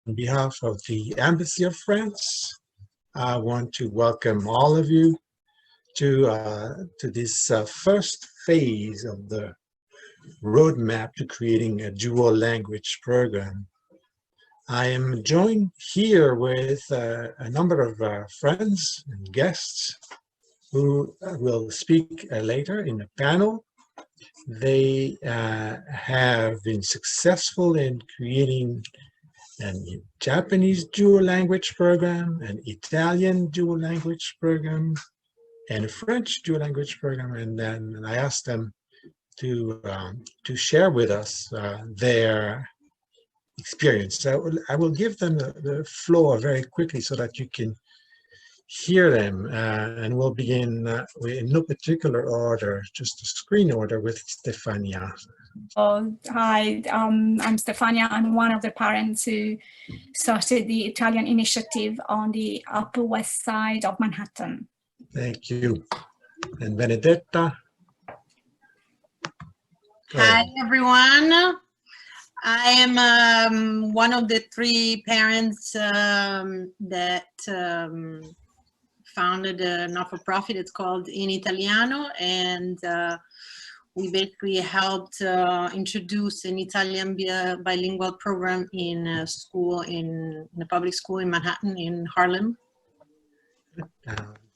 On behalf of the Embassy of France, I want to welcome all of you to this first phase of the roadmap to creating a dual language program. I am joined here with a number of friends and guests who will speak later in the panel. They have been successful in creating a Japanese dual language program, an Italian dual language program, and a French dual language program. And then I asked them to share with us their experience. So I will give them the floor very quickly so that you can hear them, and we'll begin in no particular order, just a screen order with Stefania. Hi, I'm Stefania. I'm one of the parents who started the Italian initiative on the Upper West Side of Manhattan. Thank you. And Benedetta? Hi, everyone. I am one of the three parents that founded a not-for-profit. It's called In Italiano, and we basically helped introduce an Italian bilingual program in a school, in a public school in Manhattan, in Harlem.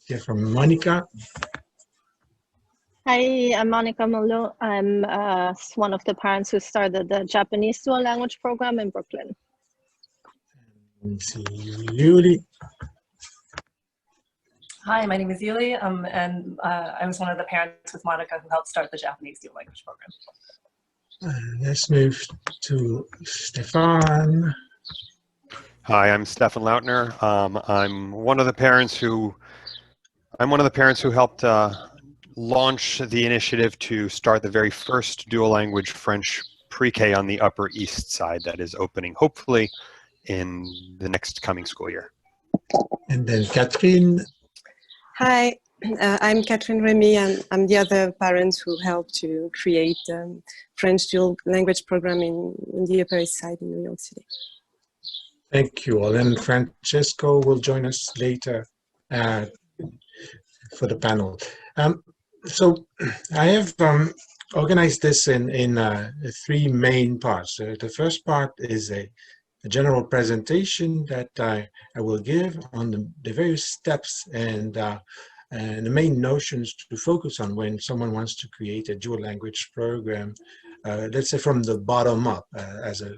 Here from Monica. Hi, I'm Monica Molo. I'm one of the parents who started the Japanese dual language program in Brooklyn. Let me see, Yuli. Hi, my name is Yuli, and I was one of the parents with Monica who helped start the Japanese dual language program. Let's move to Stefan. Hi, I'm Stefan Lautner. I'm one of the parents who helped launch the initiative to start the very first dual language French pre-K on the Upper East Side that is opening hopefully in the next coming school year. And then Catherine. Hi, I'm Catherine Remy, and I'm the other parent who helped to create French dual language program in the Upper East Side in New York City. Thank you all. And Francesco will join us later for the panel. So I have organized this in three main parts. The first part is a general presentation that I will give on the various steps and the main notions to focus on when someone wants to create a dual language program, let's say from the bottom up, as a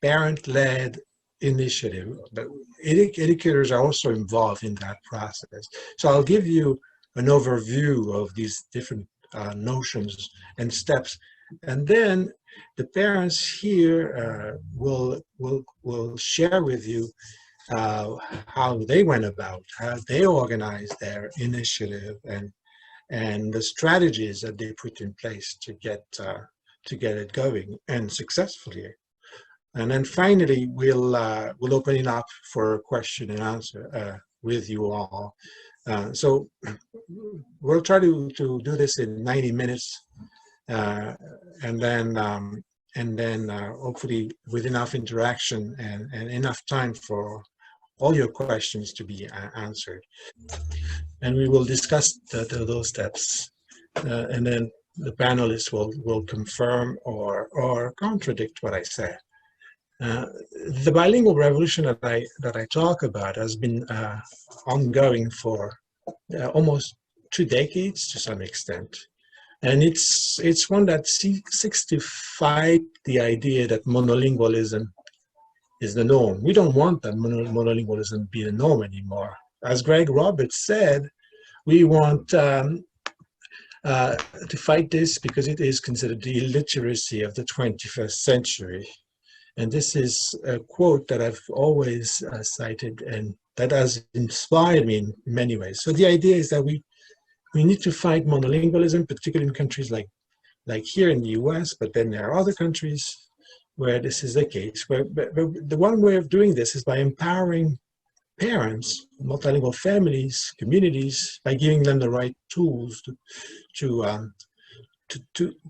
parent-led initiative. But educators are also involved in that process. So I'll give you an overview of these different notions and steps, and then the parents here will share with you how they went about, how they organized their initiative, and the strategies that they put in place to get it going and successfully. And then finally, we'll open it up for a question and answer with you all. So we'll try to do this in 90 minutes, and then hopefully with enough interaction and enough time for all your questions to be answered. And we will discuss those steps, and then the panelists will confirm or contradict what I say. The bilingual revolution that I talk about has been ongoing for almost 2 decades to some extent. And it's one that seeks to fight the idea that monolingualism is the norm. We don't want that monolingualism to be the norm anymore. As Greg Roberts said, we want to fight this because it is considered the illiteracy of the 21st century. And this is a quote that I've always cited and that has inspired me in many ways. So the idea is that we need to fight monolingualism, particularly in countries like here in the US, but then there are other countries where this is the case. But the one way of doing this is by empowering parents, multilingual families, communities, by giving them the right tools to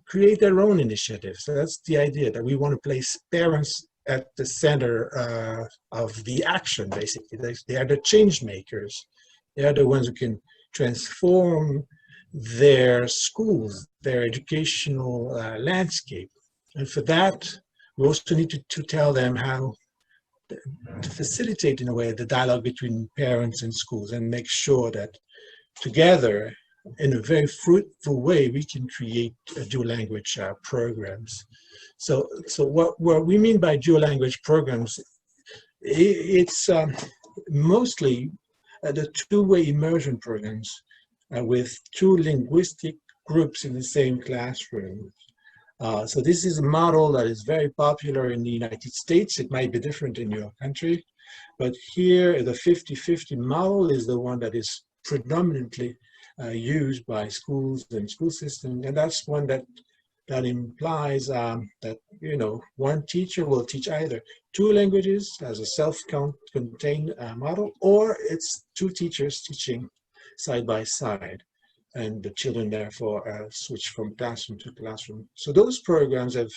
create their own initiatives. So that's the idea, that we want to place parents at the center of the action, basically. They are the change makers. They are the ones who can transform their schools, their educational landscape. And for that, we also need to tell them how to facilitate, in a way, the dialogue between parents and schools and make sure that together, in a very fruitful way, we can create dual language programs. So what we mean by dual language programs, it's mostly the two-way immersion programs with two linguistic groups in the same classroom. So this is a model that is very popular in the United States. It might be different in your country, but here the 50-50 model is the one that is predominantly used by schools and school systems, and that's one that implies that, you know, one teacher will teach either two languages as a self-contained model, or it's two teachers teaching side by side, and the children therefore switch from classroom to classroom. So those programs have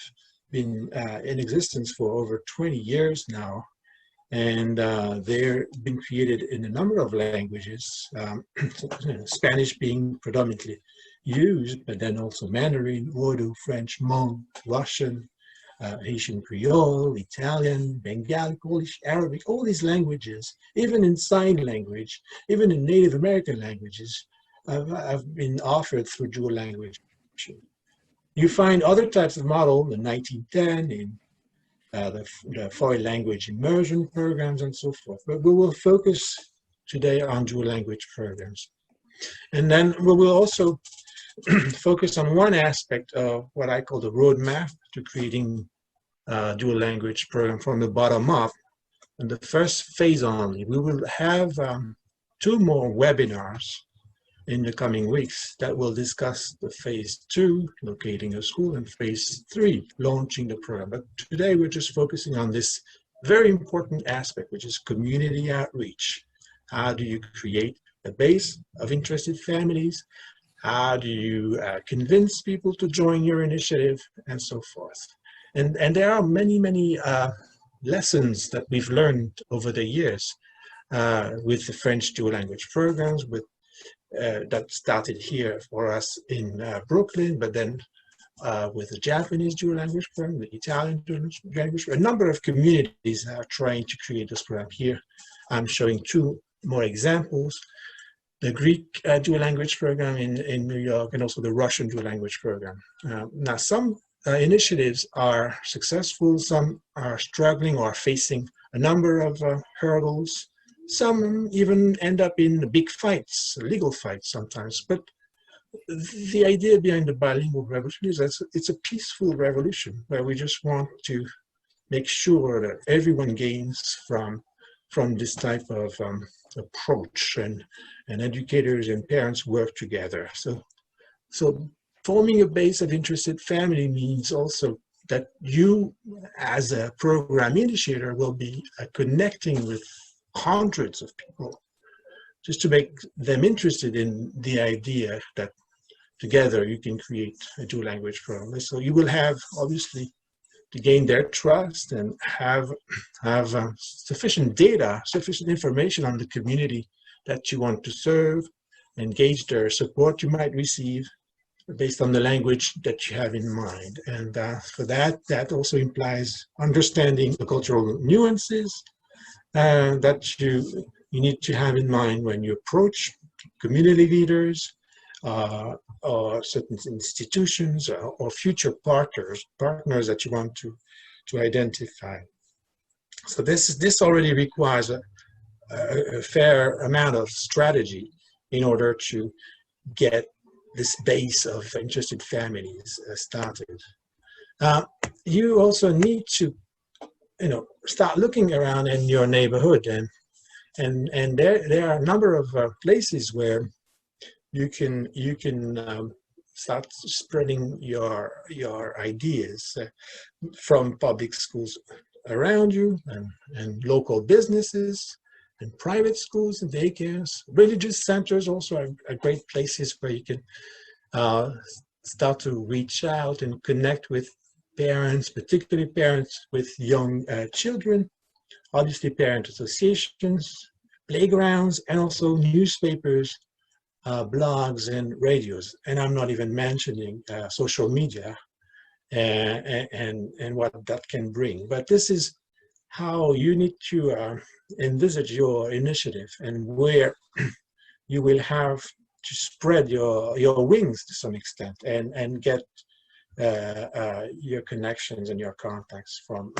been in existence for over 20 years now, and they've been created in a number of languages, Spanish being predominantly used, but then also Mandarin, Urdu, French, Hmong, Russian, Haitian Creole, Italian, Bengali, Polish, Arabic, all these languages, even in sign language, even in Native American languages, have been offered through dual language. You find other types of model in 1910 in the foreign language immersion programs and so forth, but we will focus today on dual language programs. And then we will also focus on one aspect of what I call the roadmap to creating dual language program from the bottom up. In the first phase only, we will have 2 more webinars in the coming weeks that will discuss the phase 2, locating a school, and phase 3, launching the program. But today we're just focusing on this very important aspect, which is community outreach. How do you create a base of interested families? How do you convince people to join your initiative, and so forth? And there are many lessons that we've learned over the years with the French dual language programs, with that started here for us in Brooklyn, but then with the Japanese dual language program, the Italian dual language program. A number of communities are trying to create this program. Here I'm showing 2 more examples: the Greek dual language program in New York, and also the Russian dual language program. Now, some initiatives are successful, some are struggling or facing a number of hurdles. Some even end up in big fights, legal fights sometimes. But the idea behind the bilingual revolution is that it's a peaceful revolution where we just want to make sure that everyone gains from this type of approach, and educators and parents work together. So forming a base of interested family means also that you, as a program initiator, will be connecting with hundreds of people just to make them interested in the idea that together you can create a dual language program. So you will have, obviously, to gain their trust and have sufficient data, sufficient information on the community that you want to serve, engage their support you might receive based on the language that you have in mind. And for that also implies understanding the cultural nuances that you need to have in mind when you approach community leaders or certain institutions or future partners that you want to identify. So this already requires a fair amount of strategy in order to get this base of interested families started. You also need to, start looking around in your neighborhood, and there are a number of places where you can start spreading your ideas from public schools around you, and local businesses, and private schools and daycares. Religious centers also are great places where you can start to reach out and connect with parents, particularly parents with young children, obviously parent associations, playgrounds, and also newspapers, blogs, and radios. And I'm not even mentioning social media and what that can bring. But this is how you need to envisage your initiative and where you will have to spread your wings to some extent and get your connections and your contacts from.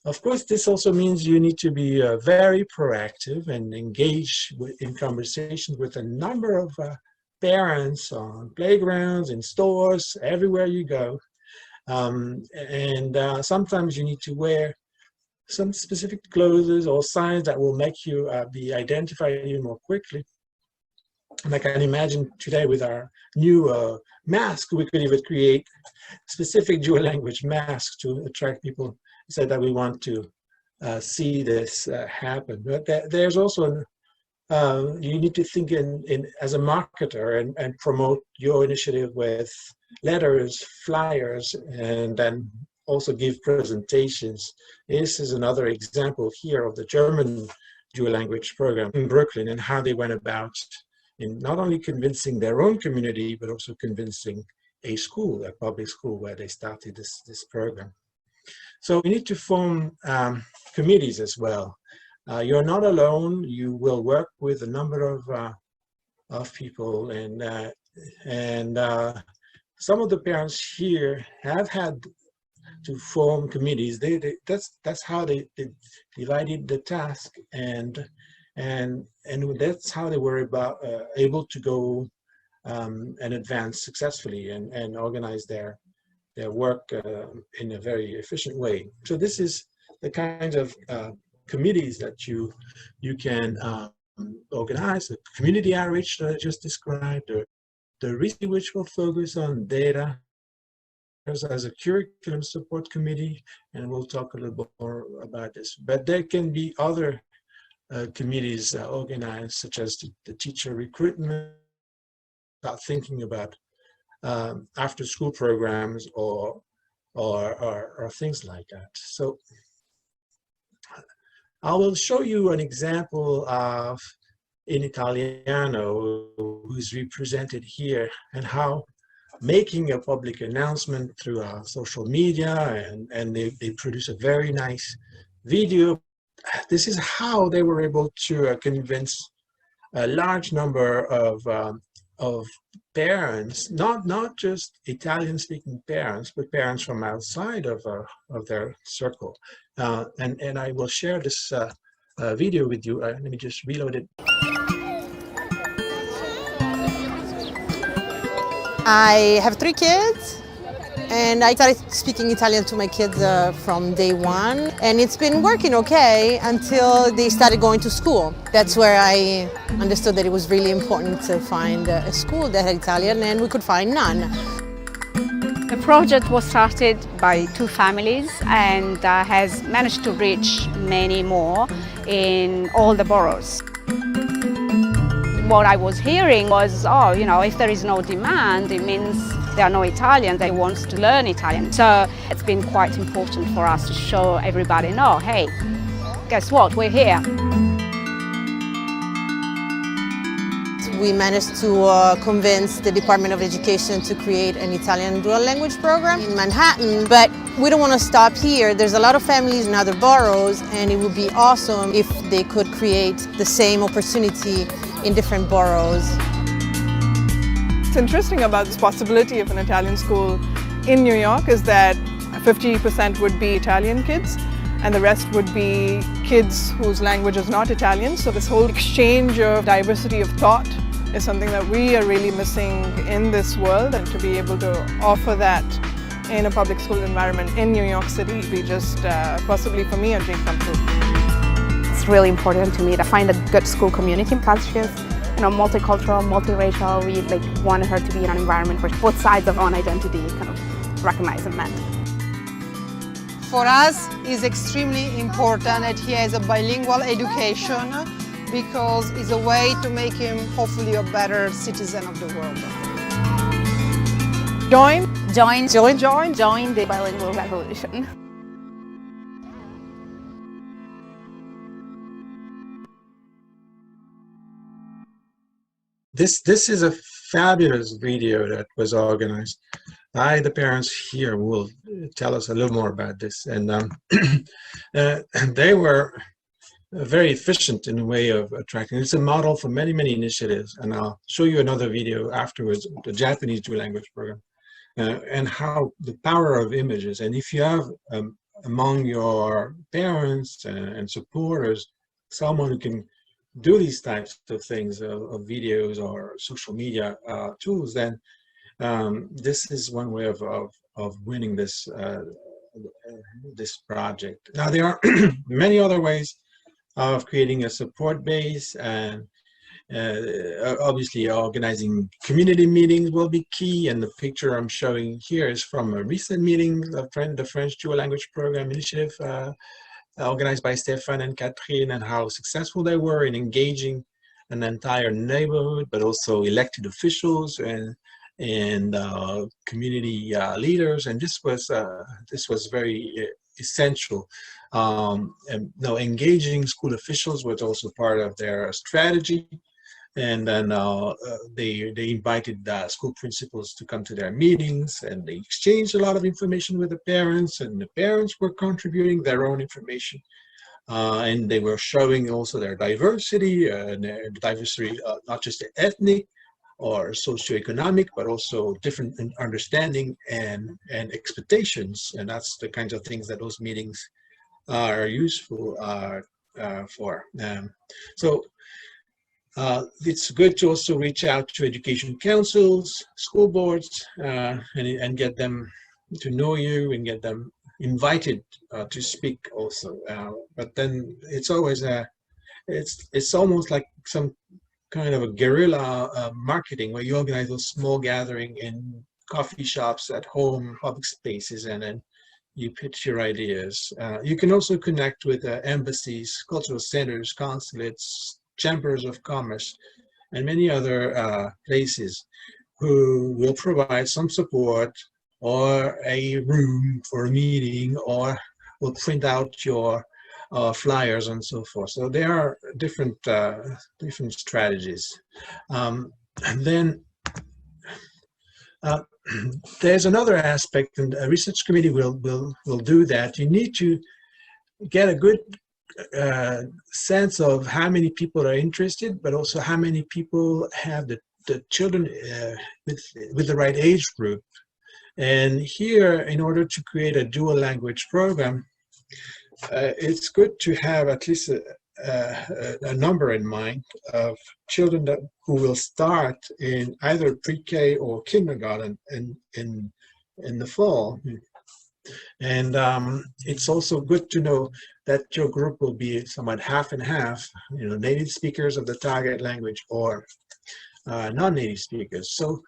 Of course, this also means you need to be very proactive and engage in conversations with a number of parents on playgrounds, in stores, everywhere you go. Sometimes you need to wear some specific clothes or signs that will make you be identified even more quickly. And I can imagine today with our new mask, we could even create specific dual language masks to attract people, so that we want to see this happen. But there's also, you need to think as a marketer and promote your initiative with letters, flyers, and then also give presentations. This is another example here of the German dual language program in Brooklyn and how they went about in not only convincing their own community, but also convincing a school, a public school where they started this program. So we need to form committees as well. You're not alone. You will work with a number of people, and some of the parents here have had to form committees. That's how they divided the task, and that's how they were able to go and advance successfully and organize their work in a very efficient way. So this is the kinds of committees that you can organize. The community outreach that I just described, the research which will focus on data, as a curriculum support committee, and we'll talk a little bit more about this. But there can be other committees organized, such as the teacher recruitment, thinking about after-school programs or things like that. So I will show you an example of In Italiano, who's represented here, and how making a public announcement through social media, and they produce a very nice video. This is how they were able to convince a large number of parents, not just Italian-speaking parents, but parents from outside of their circle. And I will share this video with you. Let me just reload it. I have 3 kids, and I started speaking Italian to my kids from day one, and it's been working okay until they started going to school. That's where I understood that it was really important to find a school that had Italian, and we could find none. The project was started by 2 families and has managed to reach many more in all the boroughs. What I was hearing was, oh, you know, if there is no demand, it means there are no Italians that want to learn Italian. So it's been quite important for us to show everybody, no, hey, guess what, we're here. We managed to convince the Department of Education to create an Italian dual language program in Manhattan, but we don't want to stop here. There's a lot of families in other boroughs, and it would be awesome if they could create the same opportunity in different boroughs. What's interesting about this possibility of an Italian school in New York is that 50% would be Italian kids, and the rest would be kids whose language is not Italian. So this whole exchange of diversity of thought is something that we are really missing in this world, and to be able to offer that in a public school environment in New York City would be just possibly for me a dream come true. It's really important to me to find a good school community because she's, you know, multicultural, multiracial. We wanted her to be in an environment where both sides of our own identity kind of recognize and met. For us, it's extremely important that he has a bilingual education because it's a way to make him hopefully a better citizen of the world. Join Join Join the bilingual revolution. This is a fabulous video that was organized. The parents here will tell us a little more about this, and they were very efficient in a way of attracting. It's a model for many initiatives, and I'll show you another video afterwards, the Japanese dual language program, and how the power of images. And if you have among your parents and supporters someone who can do these types of things, of videos or social media tools, then this is one way of winning this this project. Now there are many other ways of creating a support base, and obviously organizing community meetings will be key. And the picture I'm showing here is from a recent meeting, the French Dual Language Program Initiative, organized by Stéphane and Catherine, and how successful they were in engaging an entire neighborhood, but also elected officials and community leaders. And this was very essential. And engaging school officials was also part of their strategy. And then they invited school principals to come to their meetings, and they exchanged a lot of information with the parents, and the parents were contributing their own information. And they were showing also their diversity, not just ethnic or socioeconomic, but also different understanding and expectations. And that's the kinds of things that those meetings are useful for. It's good to also reach out to education councils, school boards, and get them to know you and get them invited to speak also. But then it's always it's almost like some kind of a guerrilla marketing, where you organize a small gathering in coffee shops, at home, public spaces, and then you pitch your ideas. You can also connect with embassies, cultural centers, consulates, chambers of commerce, and many other places who will provide some support or a room for a meeting, or will print out your flyers and so forth. So there are different strategies. And then there's another aspect, and a research committee will do that. You need to get a good sense of how many people are interested, but also how many people have the children with the right age group. And here, in order to create a dual language program, it's good to have at least a number in mind of children who will start in either pre-K or kindergarten in the fall. And it's also good to know that your group will be somewhat half and half, native speakers of the target language or non-native speakers. So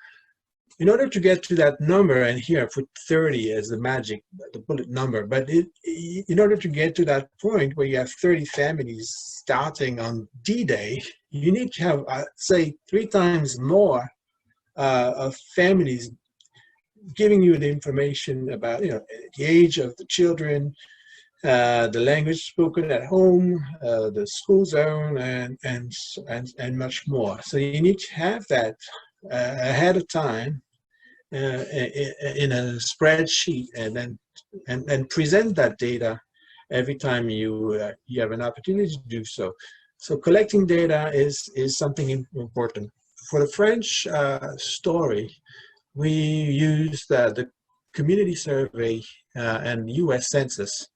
in order to get to that number, and here I put 30 as the bullet number, but in order to get to that point where you have 30 families starting on D-Day, you need to have, say, 3 times more of families giving you the information about, the age of the children, the language spoken at home, the school zone, and much more. So you need to have that ahead of time in a spreadsheet, and then present that data every time you have an opportunity to do so. So collecting data is something important. For the French story, we used the community survey and US Census,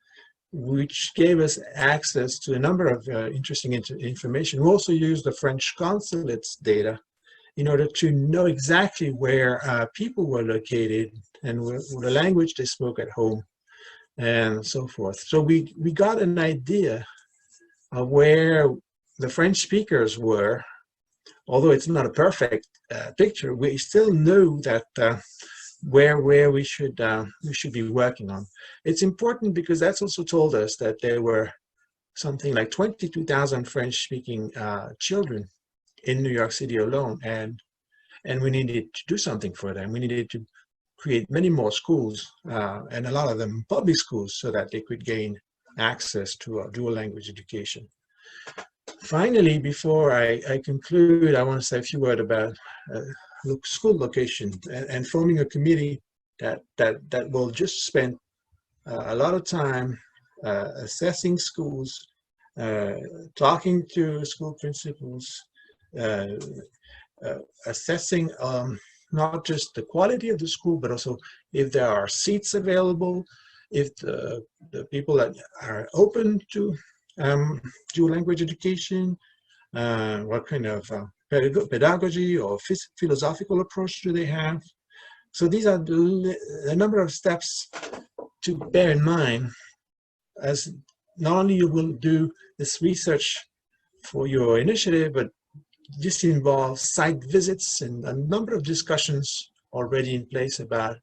which gave us access to a number of interesting information. We also used the French consulate's data in order to know exactly where people were located and the language they spoke at home and so forth. So we got an idea of where the French speakers were. Although it's not a perfect picture, we still know that where we should be working on. It's important because that's also told us that there were something like 22,000 French-speaking children in New York City alone, and we needed to do something for them. We needed to create many more schools, and a lot of them public schools, so that they could gain access to dual language education. Finally, before I conclude, I want to say a few words about school location and forming a committee that will just spend a lot of time assessing schools, talking to school principals, assessing not just the quality of the school, but also if there are seats available, if the people that are open to dual language education, what kind of pedagogy or philosophical approach do they have. So these are a number of steps to bear in mind, as not only you will do this research for your initiative, but this involves site visits and a number of discussions already in place about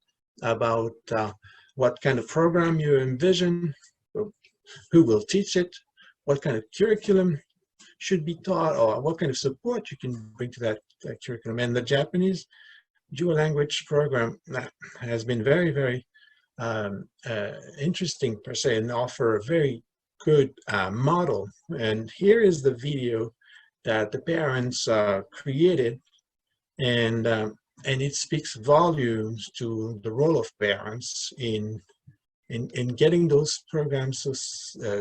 what kind of program you envision, who will teach it, what kind of curriculum should be taught, or what kind of support you can bring to that curriculum. And the Japanese dual language program has been very, very interesting per se, and offer a very good model. And here is the video that the parents created, and it speaks volumes to the role of parents in getting those programs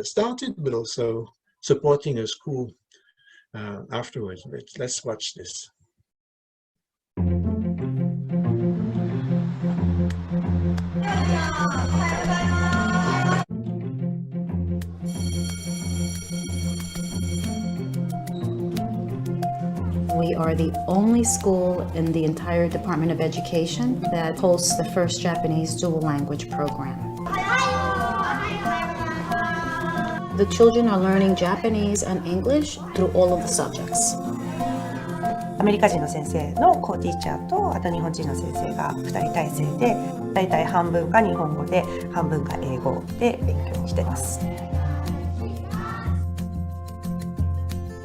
started, but also supporting a school afterwards. Let's watch this. We are the only school in the entire Department of Education that hosts the first Japanese dual language program. The children are learning Japanese and English through all of the subjects. アメリカ人の先生のコーティーチャーと、あと日本人の先生が2人体制で、だいたい半分が日本語で半分が英語で勉強しています。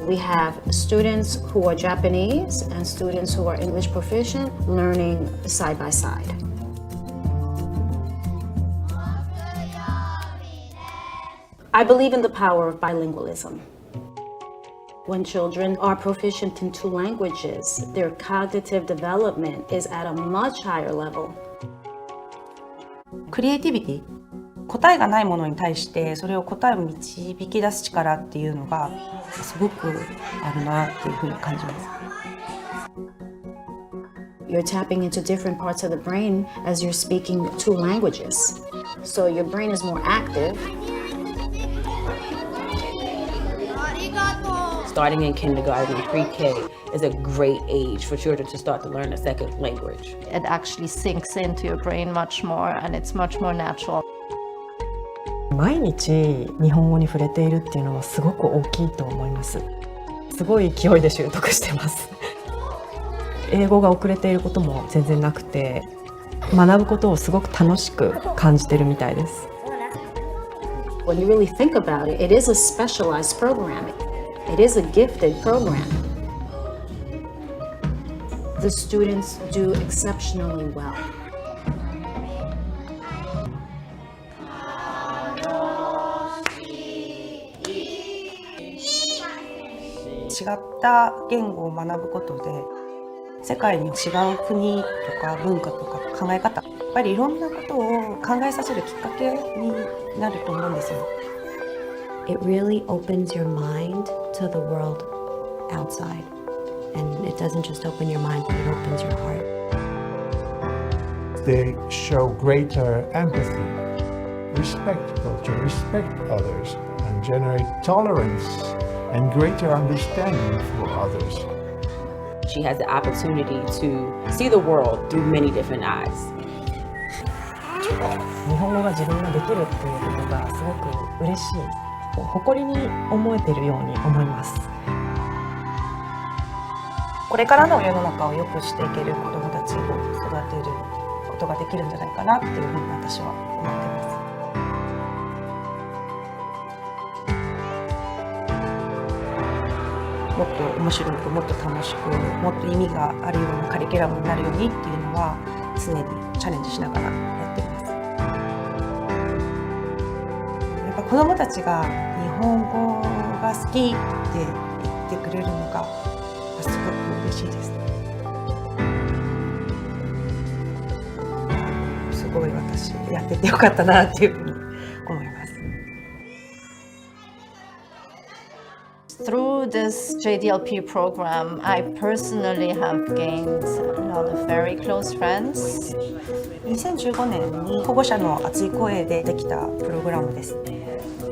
We have students who are Japanese and students who are English proficient learning side by side. I believe in the power of bilingualism. When children are proficient in two languages, their cognitive development is at a much higher level. クリエイティビティ、答えがないものに対してそれを答えを導き出す力っていうのがすごくあるなっていうふうに感じます。You're tapping into different parts of the brain as you're speaking two languages. So your brain is more active. Starting in kindergarten, pre-K is a great age for children to start to learn a second language. It actually sinks into your brain much more, and it's much more natural. 毎日日本語に触れているっていうのはすごく大きいと思います。すごい勢いで習得してます。英語が遅れていることも全然なくて、学ぶことをすごく楽しく感じてるみたいです。When you really think about it, it is a specialized program. It is a gifted program. The students do exceptionally well. 違った言語を学ぶことで世界に違う国とか文化とか考え方、やっぱりいろんなことを考えさせるきっかけになると思うんですよ。It really opens your mind to the world outside, and it doesn't just open your mind, but it opens your heart. They show greater empathy, respect culture, respect others, and generate tolerance and greater understanding for others. She has the opportunity to see the world through many different eyes. 日本語が自分ができるっていうことがすごく嬉しい。誇りに思えているように思います。これからの世の中を良くしていける子どもたちを育てることができるんじゃないかなっていうふうに私は思ってます。もっと面白く、もっと楽しく、もっと意味があるようなカリキュラムになるようにっていうのは常にチャレンジしながらやっています。やっぱ子どもたちが日本語が好きって言ってくれるのがすごく嬉しいです。すごい私やっててよかったなっていうふうに思います。Through this JDLP program, I personally have gained a lot of very close friends. 2015年に保護者の熱い声でできたプログラムです。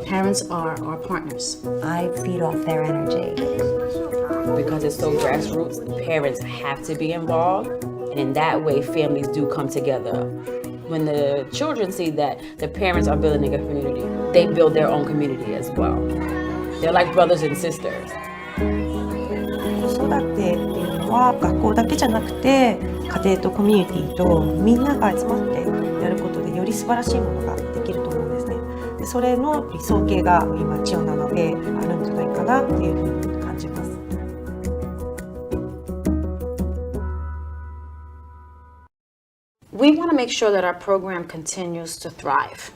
Parents are our partners. I feed off their energy. Because it's so grassroots, parents have to be involved, and in that way, families do come together. When the children see that the parents are building a community, they build their own community as well. They're like brothers and sisters. 子育てっていうのは学校だけじゃなくて家庭とコミュニティとみんなが集まってやることでより素晴らしいものができると思うんですね。でそれの理想形が今千代なのであるんじゃないかなっていうふうに感じます。We want to make sure that our program continues to thrive.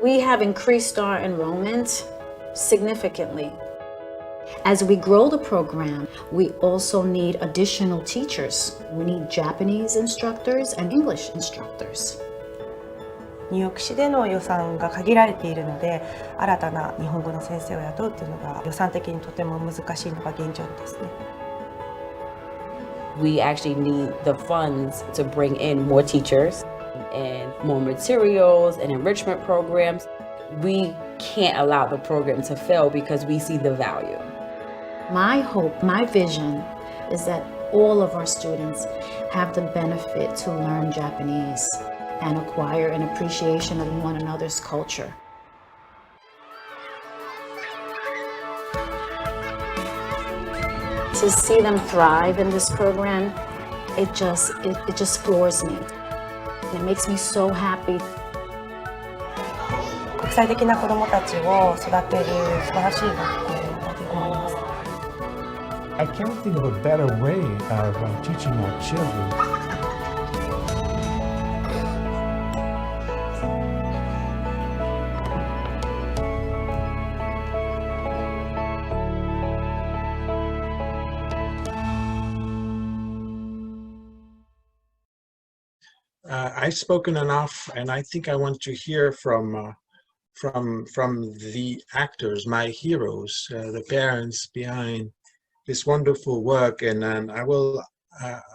We have increased our enrollment significantly. As we grow the program, we also need additional teachers. We need Japanese instructors and English instructors. ニューヨーク市での予算が限られているので、新たな日本語の先生を雇うというのが予算的にとても難しいのが現状ですね。We actually need the funds to bring in more teachers and more materials and enrichment programs. We can't allow the program to fail because we see the value. My hope, my vision is that all of our students have the benefit to learn Japanese and acquire an appreciation of one another's culture. To see them thrive in this program, it just floors me. It makes me so happy. 国際的な子どもたちを育てる素晴らしい学校だと思います。I can't think of a better way of teaching our children. I've spoken enough, and I think I want to hear from the actors, my heroes, the parents behind this wonderful work, and I will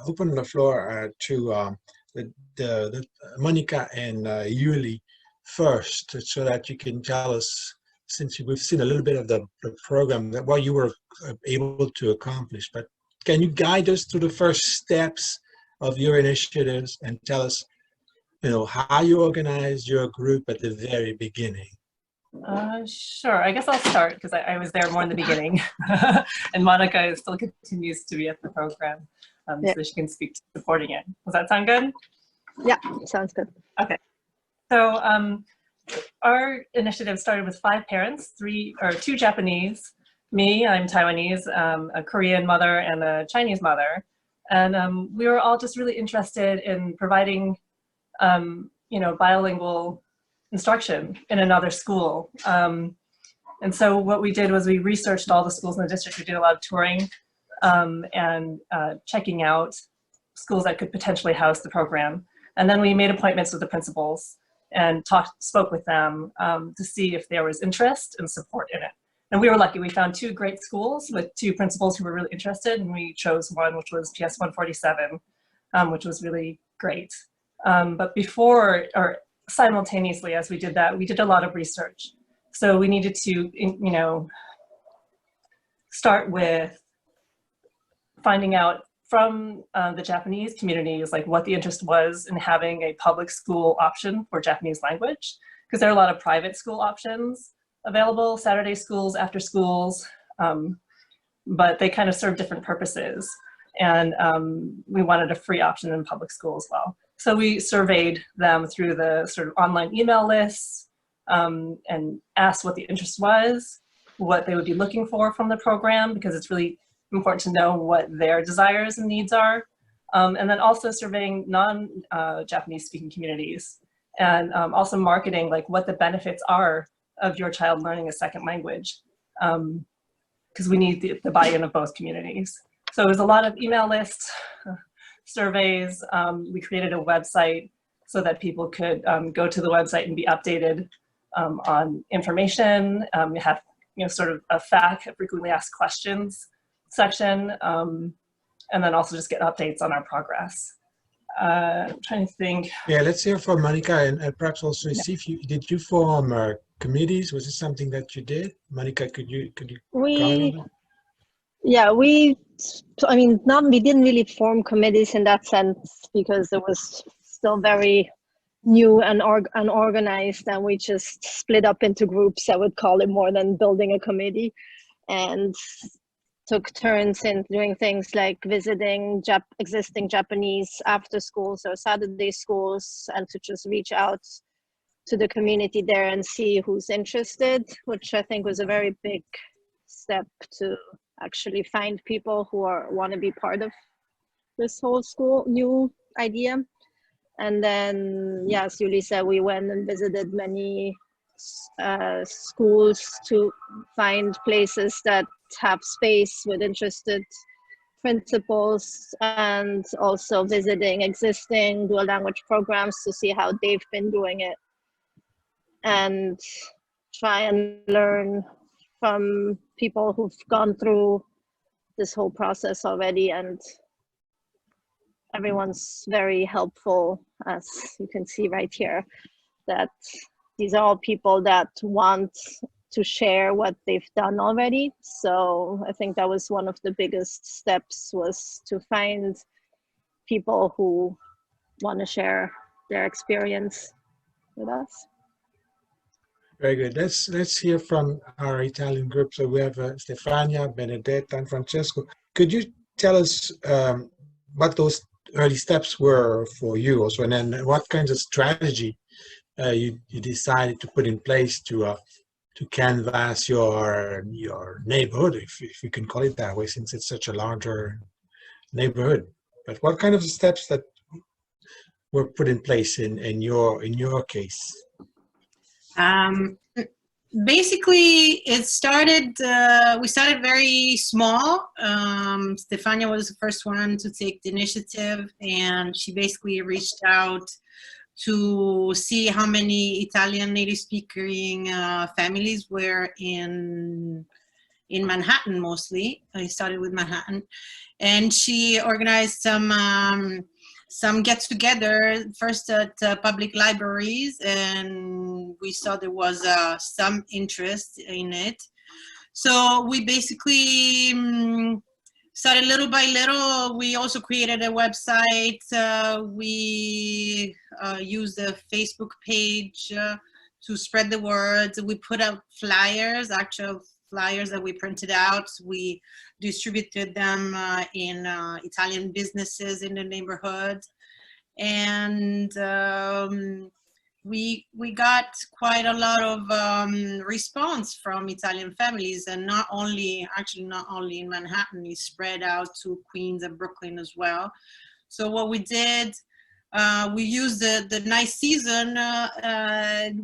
open the floor to the Monica and Yuli first, so that you can tell us, since we've seen a little bit of the program, that what you were able to accomplish. But can you guide us through the first steps of your initiatives and tell us, how you organized your group at the very beginning? Sure. I guess I'll start because I was there more in the beginning, and Monica still continues to be at the program, so she can speak to supporting it. Does that sound good? Yeah, sounds good. Okay. So our initiative started with 5 parents, 2 Japanese, me, I'm Taiwanese, a Korean mother, and a Chinese mother. And we were all just really interested in providing, bilingual instruction in another school. And so what we did was we researched all the schools in the district. We did a lot of touring and checking out schools that could potentially house the program. And then we made appointments with the principals and spoke with them to see if there was interest and support in it. And we were lucky. We found 2 great schools with 2 principals who were really interested, and we chose one, which was PS 147, which was really great. But before, or simultaneously as we did that, we did a lot of research. So we needed to, start with finding out from the Japanese communities, like what the interest was in having a public school option for Japanese language, because there are a lot of private school options available, Saturday schools, after schools, but they kind of serve different purposes. And we wanted a free option in public school as well. So we surveyed them through the sort of online email lists and asked what the interest was, what they would be looking for from the program, because it's really important to know what their desires and needs are. And then also surveying non-Japanese speaking communities, and also marketing like what the benefits are of your child learning a second language, because we need the buy-in of both communities. So there's a lot of email lists, surveys. We created a website so that people could go to the website and be updated on information. We have sort of a FAQ, a frequently asked questions section, and then also just get updates on our progress. I'm trying to think. Yeah, let's hear from Monica, and perhaps also see if did you form committees? Was it something that you did? Monica, could you comment on that? Yeah, we didn't really form committees in that sense because it was still very new and unorganized, and we just split up into groups, I would call it, more than building a committee, and took turns in doing things like visiting existing Japanese after schools or Saturday schools, and to just reach out to the community there and see who's interested, which I think was a very big step to actually find people who want to be part of this whole school new idea. And then, yeah, as Julie said, we went and visited many schools to find places that have space with interested principals, and also visiting existing dual language programs to see how they've been doing it, and try and learn from people who've gone through this whole process already. And everyone's very helpful, as you can see right here, that these are all people that want to share what they've done already. So I think that was one of the biggest steps, was to find people who want to share their experience with us. Very good. Let's hear from our Italian group. So we have Stefania, Benedetta, and Francesco. Could you tell us what those early steps were for you also, and then what kinds of strategy you decided to put in place to canvass your neighborhood, if you can call it that way, since it's such a larger neighborhood. But what kind of steps that were put in place in your case? Basically, it started. We started very small. Stefania was the first one to take the initiative, and she basically reached out to see how many Italian native speaking families were in Manhattan mostly. I started with Manhattan, and she organized some get-together, first at public libraries, and we saw there was some interest in it. So we basically started little by little. We also created a website. We used a Facebook page to spread the word. We put out flyers, actual flyers that we printed out. We distributed them in Italian businesses in the neighborhood. And we got quite a lot of response from Italian families, and not only in Manhattan, it spread out to Queens and Brooklyn as well. So what we did, we used the nice season,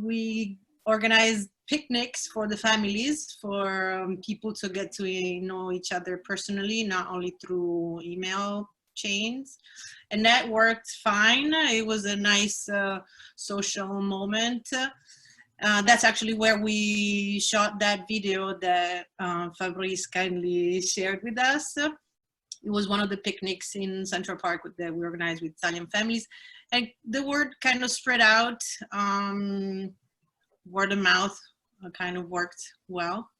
we organized picnics for the families, for people to get to know each other personally, not only through email chains. And that worked fine. It was a nice social moment. That's actually where we shot that video that Fabrice kindly shared with us. It was one of the picnics in Central Park that we organized with Italian families. And the word kind of spread out. Word of mouth kind of worked well.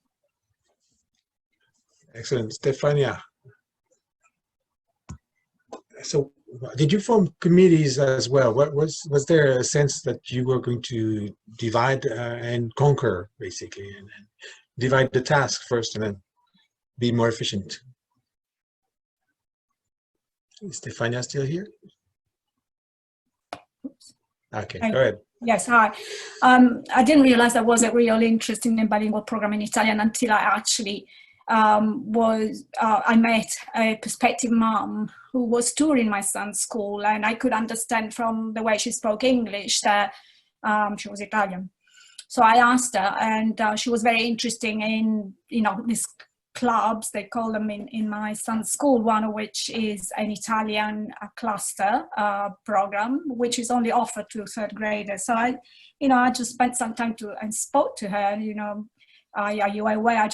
Excellent. Stefania. So did you form committees as well? What was there a sense that you were going to divide and conquer, basically, and divide the task first and then be more efficient? Is Stefania still here? Okay, go ahead. Yes, hi. I didn't realize there was a real interest in a bilingual program in Italian until I actually I met a prospective mom who was touring my son's school, and I could understand from the way she spoke English that she was Italian. So I asked her, and she was very interested in, these clubs, they call them in my son's school, one of which is an Italian cluster program, which is only offered to third graders. So I just spent some time and spoke to her, are you aware?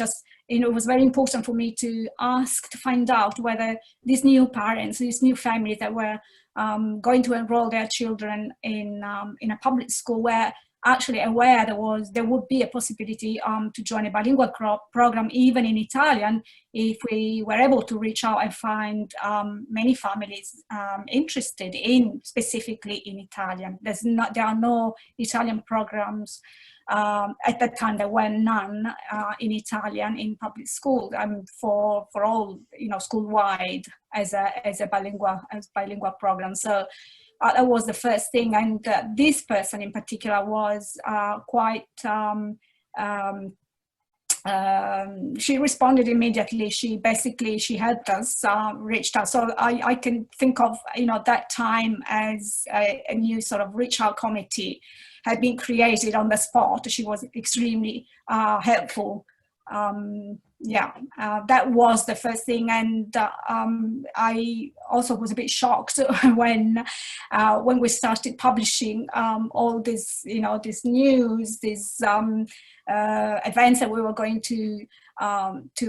It was very important for me to ask, to find out whether these new parents, these new families that were going to enroll their children in a public school were actually aware there would be a possibility to join a bilingual program, even in Italian, if we were able to reach out and find many families interested specifically in Italian. There are no Italian programs. At that time, there were none in Italian in public schools, for all, school-wide as a bilingual program. So that was the first thing, and this person in particular was quite. She responded immediately. She helped us, reached out. So I can think of that time as a new sort of reach out committee had been created on the spot. She was extremely helpful. That was the first thing, and I also was a bit shocked when we started publishing all this, this news, these events that we were going to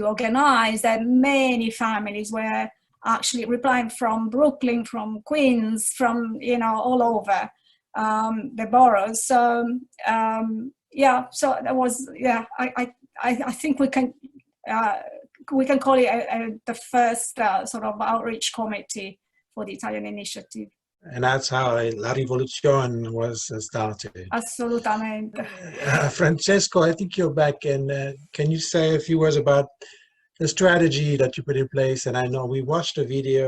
organize. That many families were actually replying from Brooklyn, from Queens, from all over the boroughs. So so that was I think we can call it the first sort of outreach committee for the Italian initiative. And that's how La Rivoluzione was started. Assolutamente. Francesco, I think you're back, and can you say a few words about the strategy that you put in place? And I know we watched a video,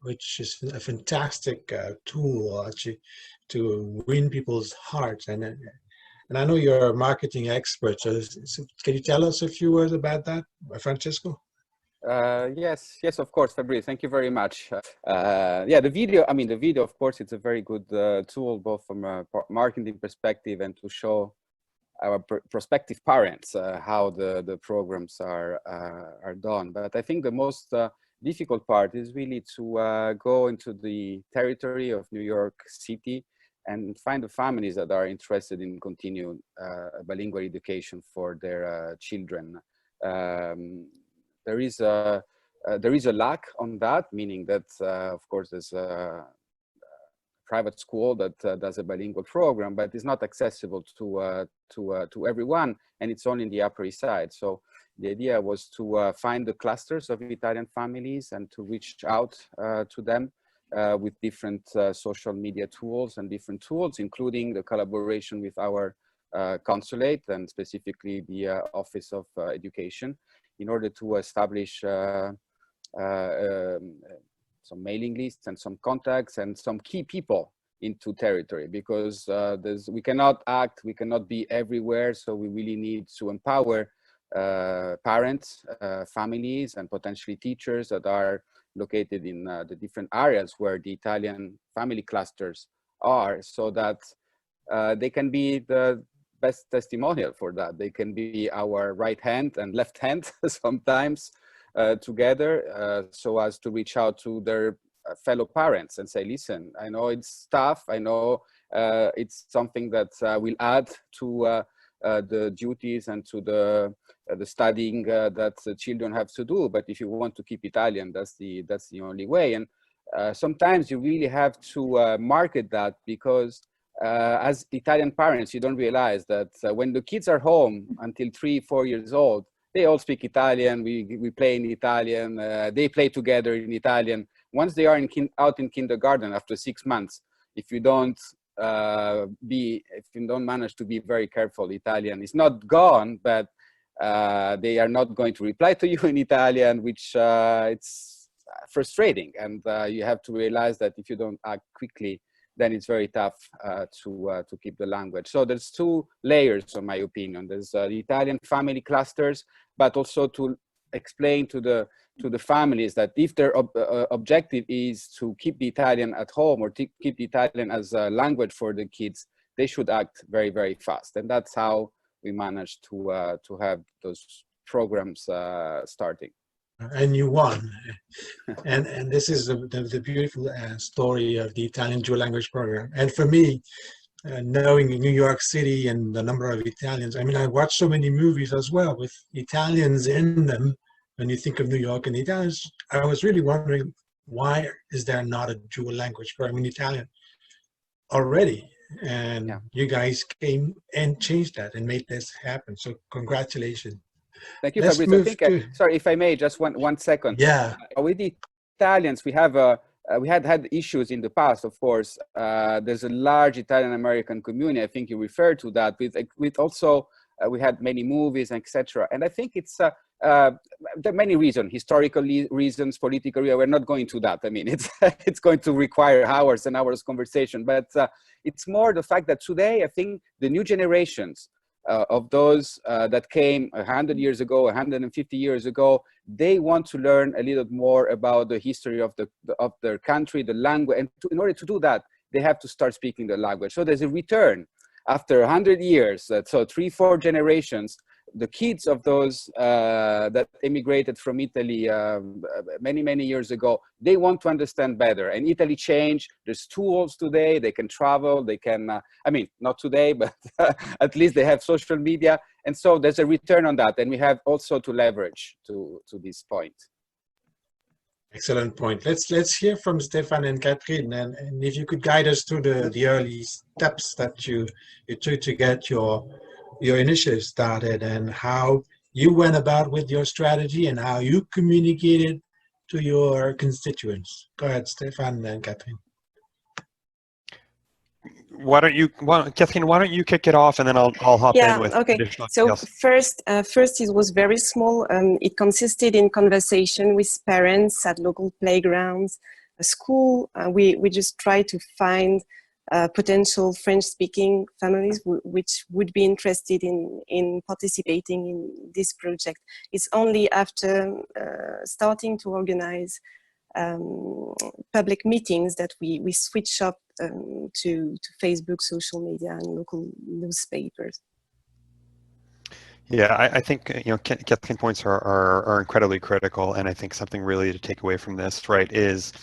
which is a fantastic tool actually to win people's hearts, and I know you're a marketing expert, so can you tell us a few words about that, Francesco? Yes, of course, Fabrice. Thank you very much. The video, of course, it's a very good tool, both from a marketing perspective and to show our prospective parents how the programs are done. But I think the most difficult part is really to go into the territory of New York City and find the families that are interested in continued bilingual education for their children. There is a lack on that, meaning that of course there's a private school that does a bilingual program, but it's not accessible to everyone, and it's only in the Upper East Side. So the idea was to find the clusters of Italian families and to reach out to them with different social media tools and different tools, including the collaboration with our consulate and specifically the Office of Education, in order to establish some mailing lists and some contacts and some key people into territory, because we cannot be everywhere. So we really need to empower parents, families, and potentially teachers that are located in the different areas where the Italian family clusters are, so that they can be the best testimonial for that. They can be our right hand and left hand sometimes together, so as to reach out to their fellow parents and say, listen, I know it's tough, I know it's something that will add to the duties and to the studying that the children have to do, but if you want to keep Italian, that's the only way. And sometimes you really have to market that, because as Italian parents, you don't realize that when the kids are home until 3-4 years old, they all speak Italian, we play in Italian, they play together in Italian. Once they are out in kindergarten after 6 months, if you don't manage to be very careful, Italian is not gone, but they are not going to reply to you in Italian, which it's frustrating. And you have to realize that if you don't act quickly, then it's very tough to keep the language. So there's two layers, in my opinion. There's the Italian family clusters, but also to explain to the families that if their objective is to keep the Italian at home or to keep the Italian as a language for the kids, they should act very, very fast. And that's how we managed to have those programs starting. And you won. And this is the beautiful story of the Italian dual language program. And for me, knowing New York City and the number of Italians, I mean, I watched so many movies as well with Italians in them. When you think of New York and the Italians, I was really wondering, why is there not a dual language program in Italian already? And you guys came and changed that and made this happen. So congratulations. Thank you, Fabrice. I think, sorry, if I may, just one second. Yeah. With the Italians, we have we had issues in the past, of course. There's a large Italian-American community. I think you referred to that. With also, we had many movies, etc. And I think it's there are many reasons, historical reasons, political reasons. We're not going to that. I mean, it's going to require hours and hours of conversation. But it's more the fact that today, I think the new generations of those that came 100 years ago, 150 years ago, they want to learn a little more about the history of their country, the language, and in order to do that, they have to start speaking the language. So there's a return after 100 years, so 3-4 generations. The kids of those that immigrated from Italy many years ago, they want to understand better. And Italy changed. There's tools today. They can travel. They can, I mean, not today, but at least they have social media. And so there's a return on that. And we have also to leverage to this point. Excellent point. Let's hear from Stefan and Catherine, and if you could guide us through the early steps that you took to get your initiative started, and how you went about with your strategy and how you communicated to your constituents. Go ahead, Stefan and Catherine. Catherine, why don't you kick it off, and then I'll hop in with additional details. First it was very small. It consisted in conversation with parents at local playgrounds, a school. We just try to find potential French-speaking families which would be interested in participating in this project. It's only after starting to organize public meetings that we switch up to Facebook, social media, and local newspapers. Yeah, I think Catherine points are incredibly critical, and I think something really to take away from this, right, is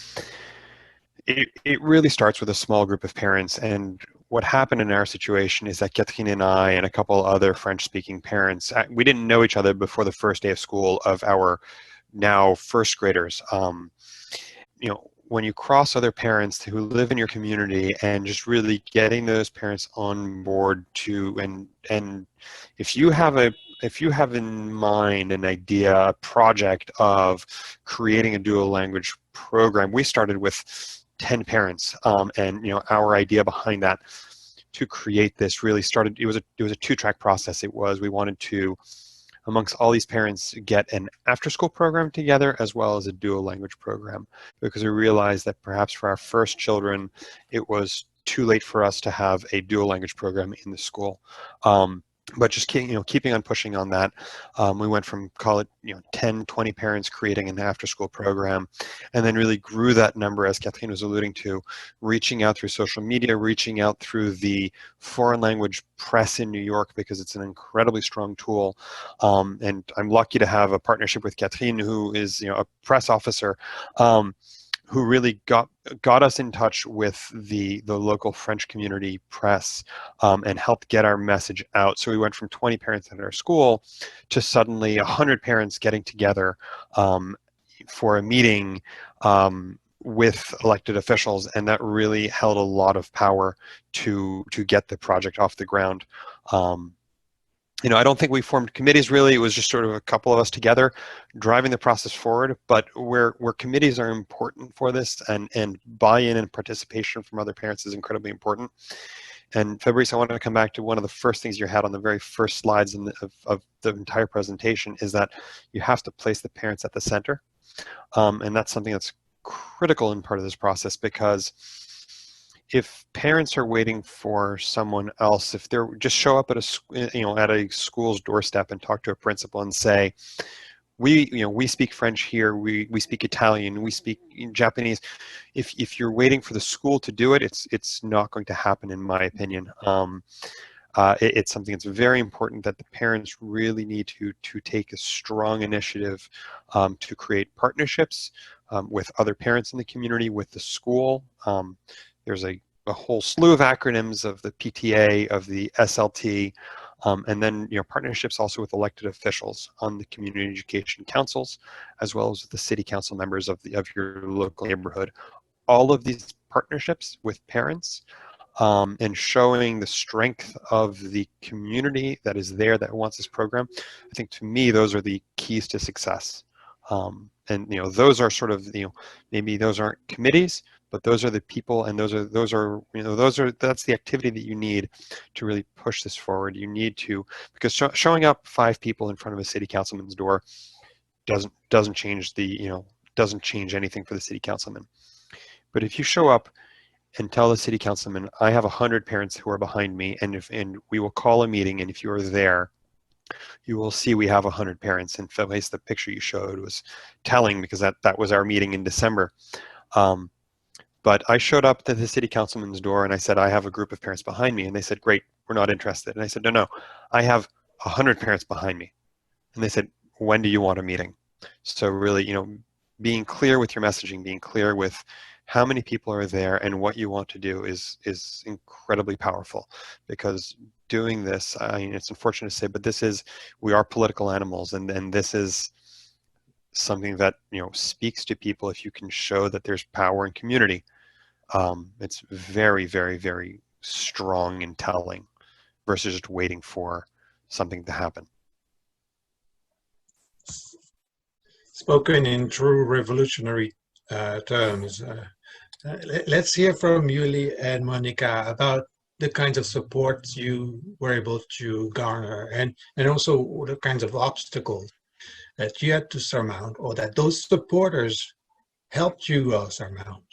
it really starts with a small group of parents. And what happened in our situation is that Catherine and I and a couple other French-speaking parents, we didn't know each other before the first day of school of our now first graders. When you cross other parents who live in your community and just really getting those parents on board and if you have in mind an idea, a project of creating a dual language program, we started with 10 parents, and our idea behind that to create this really started. It was a 2-track process. We wanted to, amongst all these parents, get an after-school program together as well as a dual language program, because we realized that perhaps for our first children, it was too late for us to have a dual language program in the school. But just keeping on pushing on that, we went from, call it 10, 20 parents creating an after-school program, and then really grew that number, as Catherine was alluding to, reaching out through social media, reaching out through the foreign language press in New York, because it's an incredibly strong tool. And I'm lucky to have a partnership with Catherine, who is a press officer, who really got us in touch with the local French community press, and helped get our message out. So we went from 20 parents at our school to suddenly 100 parents getting together for a meeting with elected officials, and that really held a lot of power to get the project off the ground. I don't think we formed committees really. It was just sort of a couple of us together driving the process forward. But where committees are important for this, and buy-in and participation from other parents is incredibly important. And Fabrice, I wanted to come back to one of the first things you had on the very first slides of the entire presentation, is that you have to place the parents at the center. And that's something that's critical in part of this process, because if parents are waiting for someone else, if they're just show up at a school's doorstep and talk to a principal and say, we speak French here, we speak Italian, we speak Japanese. If you're waiting for the school to do it, it's not going to happen, in my opinion. It's something that's very important that the parents really need to take a strong initiative to create partnerships with other parents in the community, with the school. There's a whole slew of acronyms of the PTA, of the SLT, and then partnerships also with elected officials on the community education councils, as well as the city council members of your local neighborhood. All of these partnerships with parents and showing the strength of the community that is there that wants this program, I think to me those are the keys to success. And those are sort of maybe those aren't committees, but those are the people, and that's the activity that you need to really push this forward. You need to, because showing up 5 people in front of a city councilman's door doesn't change doesn't change anything for the city councilman. But if you show up and tell the city councilman, I have 100 parents who are behind me, and we will call a meeting, and if you are there, you will see we have 100 parents. And Fabrice, the picture you showed was telling, because that was our meeting in December. But I showed up to the city councilman's door and I said, I have a group of parents behind me. And they said, great, we're not interested. And I said, no, I have 100 parents behind me. And they said, when do you want a meeting? So really, being clear with your messaging, being clear with how many people are there and what you want to do is incredibly powerful. Because doing this, it's unfortunate to say, but we are political animals, and this is something that speaks to people. If you can show that there's power in community, it's very, very, very strong and telling, versus just waiting for something to happen. Spoken in true revolutionary terms. Let's hear from Yuli and Monica about the kinds of support you were able to garner, and also the kinds of obstacles that you had to surmount, or that those supporters helped you surmount.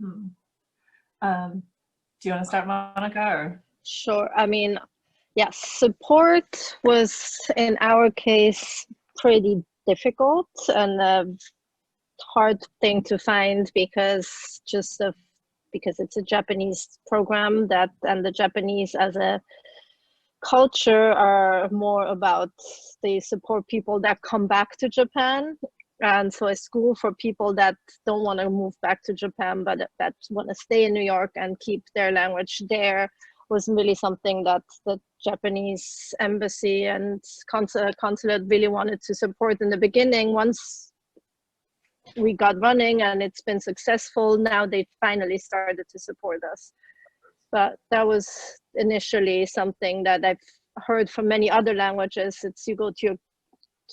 Do you want to start, Monica? Or? Sure. Yes, support was in our case pretty difficult and a hard thing to find, because it's a Japanese program, and the Japanese as a culture are more about they support people that come back to Japan. And so a school for people that don't want to move back to Japan, but that want to stay in New York and keep their language there, was really something that the Japanese embassy and consulate really wanted to support in the beginning. Once we got running and it's been successful, now they finally started to support us. But that was initially something that I've heard from many other languages. It's you go to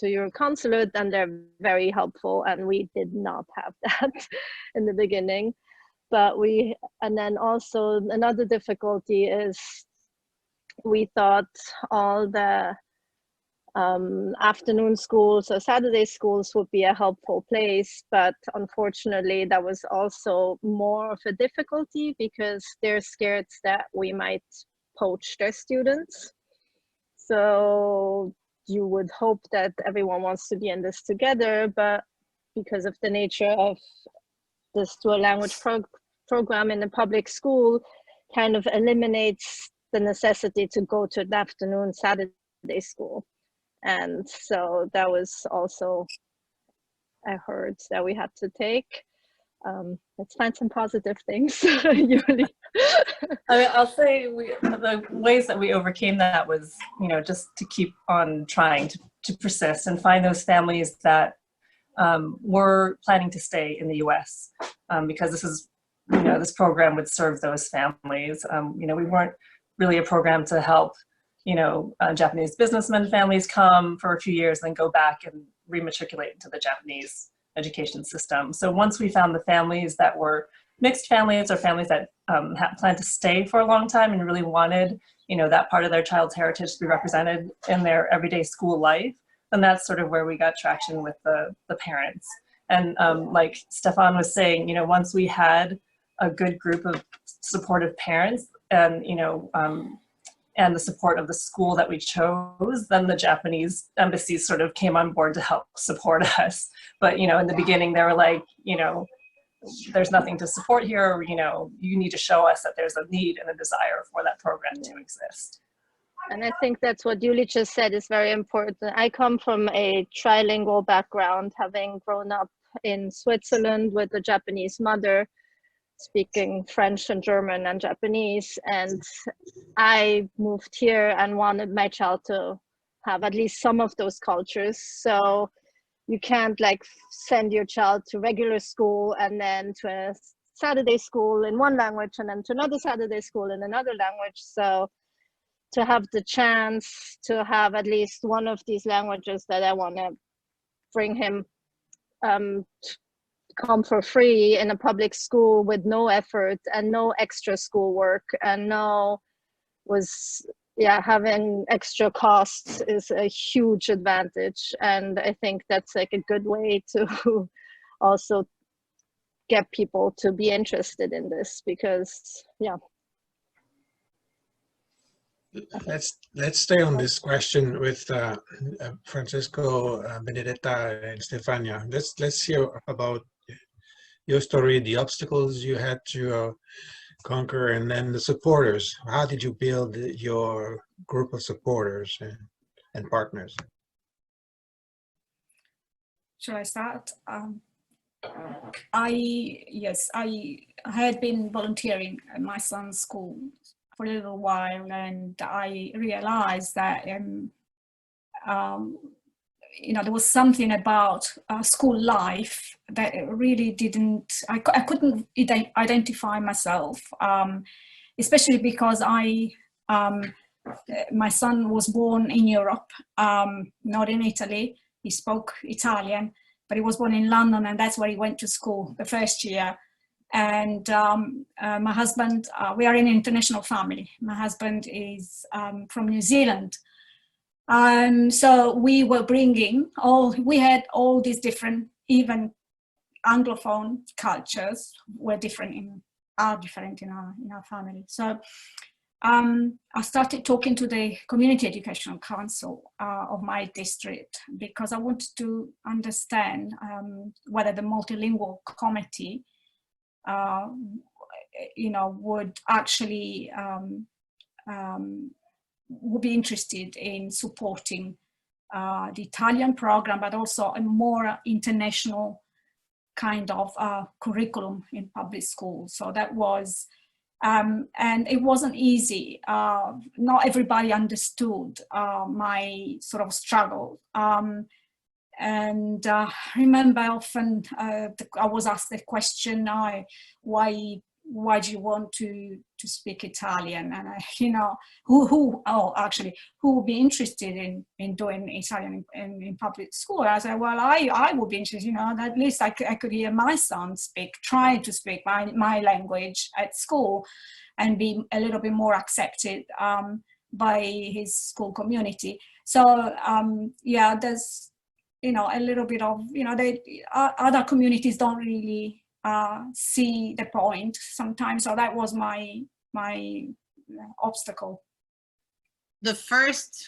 your consulate and they're very helpful, and we did not have that in the beginning. And then also another difficulty is we thought all the afternoon schools or Saturday schools would be a helpful place, but unfortunately that was also more of a difficulty because they're scared that we might poach their students. So you would hope that everyone wants to be in this together, but because of the nature of this dual language program in a public school, kind of eliminates the necessity to go to an afternoon Saturday school. And so that was also I heard that we had to take. Let's find some positive things. Yuli. I'll say the ways that we overcame that was, just to keep on trying to persist and find those families that were planning to stay in the U.S. Because this is, this program would serve those families. We weren't really a program to help, Japanese businessmen families come for a few years and then go back and rematriculate into the Japanese education system. So once we found the families that were mixed families or families that had planned to stay for a long time and really wanted, that part of their child's heritage to be represented in their everyday school life, then that's sort of where we got traction with the parents. And like Stefan was saying, once we had a good group of supportive parents and, and the support of the school that we chose, then the Japanese embassy sort of came on board to help support us. But, you know, in the beginning, they were like, you know, there's nothing to support here, or, you know, you need to show us that there's a need and a desire for that program to exist. And I think that's what Julie just said is very important. I come from a trilingual background, having grown up in Switzerland with a Japanese mother, speaking French and German and Japanese. And I moved here and wanted my child to have at least some of those cultures. So you can't like send your child to regular school and then to a Saturday school in one language and then to another Saturday school in another language. So to have the chance to have at least one of these languages that I want to bring him come for free in a public school with no effort and no extra schoolwork and having extra costs is a huge advantage. And I think that's like a good way to also get people to be interested in this because, yeah. Let's stay on this question with Francesco, Benedetta, and Stefania. Let's hear about your story, the obstacles you had to conquer, and then the supporters. How did you build your group of supporters and partners? Shall I start? I had been volunteering at my son's school for a little while, and I realized that you know, there was something about school life that really I couldn't identify myself, especially because my son was born in Europe, not in Italy. He spoke Italian, but he was born in London, and that's where he went to school the first year. And my husband, we are an international family. My husband is from New Zealand. So we were we had all these different, even Anglophone cultures are different in our family. So I started talking to the Community Educational Council of my district because I wanted to understand whether the Multilingual Committee you know, would actually would be interested in supporting the Italian program, but also a more international kind of curriculum in public schools. So that was, and it wasn't easy. Not everybody understood my sort of struggle. And I remember often I was asked the question, why do you want to speak Italian? And you know, who would be interested in doing Italian in public school? I said, well, I would be interested, you know, at least I could hear my son try to speak my language at school and be a little bit more accepted by his school community. So yeah, there's, you know, a little bit of, you know, other communities don't really see the point sometimes. So that was my obstacle.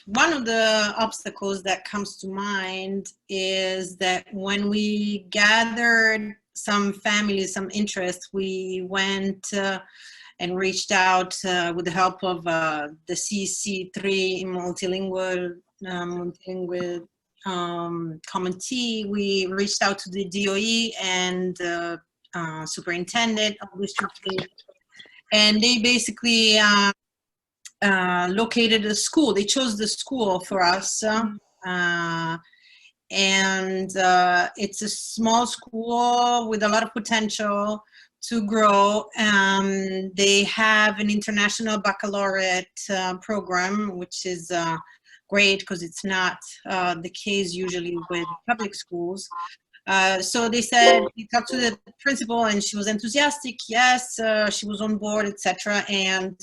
One of the obstacles that comes to mind is that when we gathered some families, some interest, we went and reached out with the help of the CC3 Multilingual committee. We reached out to the DOE and superintendent of District 3, and they basically located a school. They chose the school for us, and it's a small school with a lot of potential to grow. They have an international baccalaureate program, which is great because it's not the case usually with public schools. So they said, we talked to the principal and she was enthusiastic. Yes, she was on board, etc. And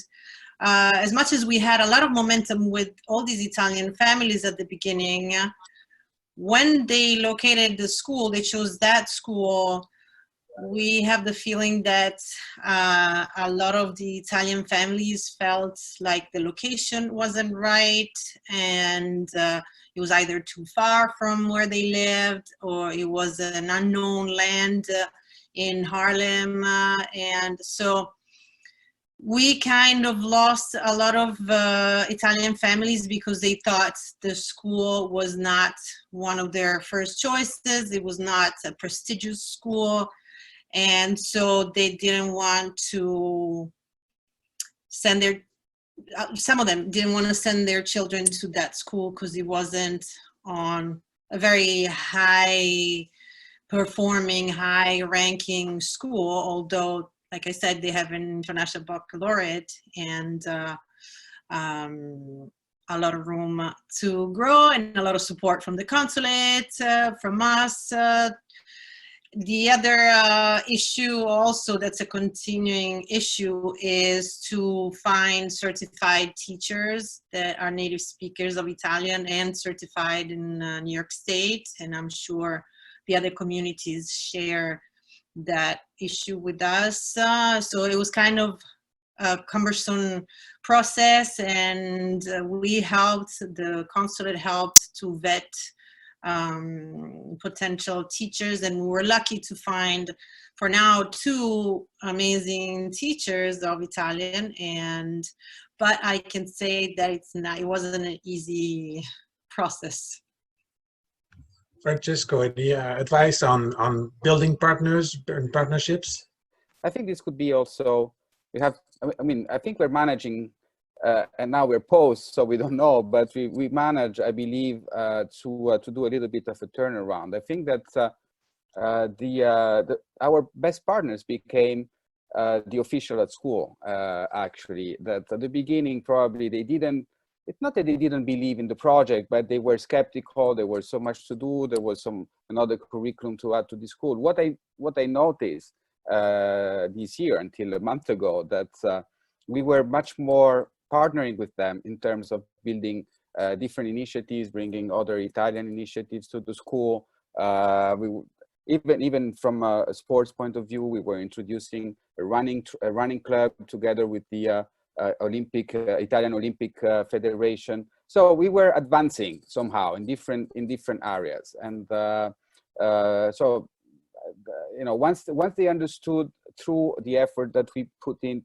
as much as we had a lot of momentum with all these Italian families at the beginning, when they located the school, they chose that school, we have the feeling that a lot of the Italian families felt like the location wasn't right, and it was either too far from where they lived, or it was an unknown land in Harlem, and so we kind of lost a lot of Italian families because they thought the school was not one of their first choices. It was not a prestigious school. And so they didn't want to send their, some of them didn't want to send their children to that school because it wasn't on a very high performing, high ranking school, although, like I said, they have an international baccalaureate and a lot of room to grow and a lot of support from the consulate, from us. The other issue also that's a continuing issue is to find certified teachers that are native speakers of Italian and certified in New York State. And I'm sure the other communities share that issue with us. So it was kind of a cumbersome process, and we helped, the consulate helped to vet potential teachers, and we were lucky to find for now 2 amazing teachers of Italian, but I can say that it wasn't an easy process. Francesco, any advice on building partners and partnerships? I think this could be also, we have, I mean, I think we're managing, and now we're post, so we don't know, but we manage, I believe, to do a little bit of a turnaround. I think that our best partners became the official at school, actually. That at the beginning, probably they didn't, it's not that they didn't believe in the project, but they were skeptical. There was so much to do. There was another curriculum to add to the school. What I noticed this year until a month ago, that we were much more partnering with them in terms of building different initiatives, bringing other Italian initiatives to the school. Even from a sports point of view, we were introducing a running club together with the Italian Olympic Federation. So we were advancing somehow in different areas, and so you know, once they understood through the effort that we put in,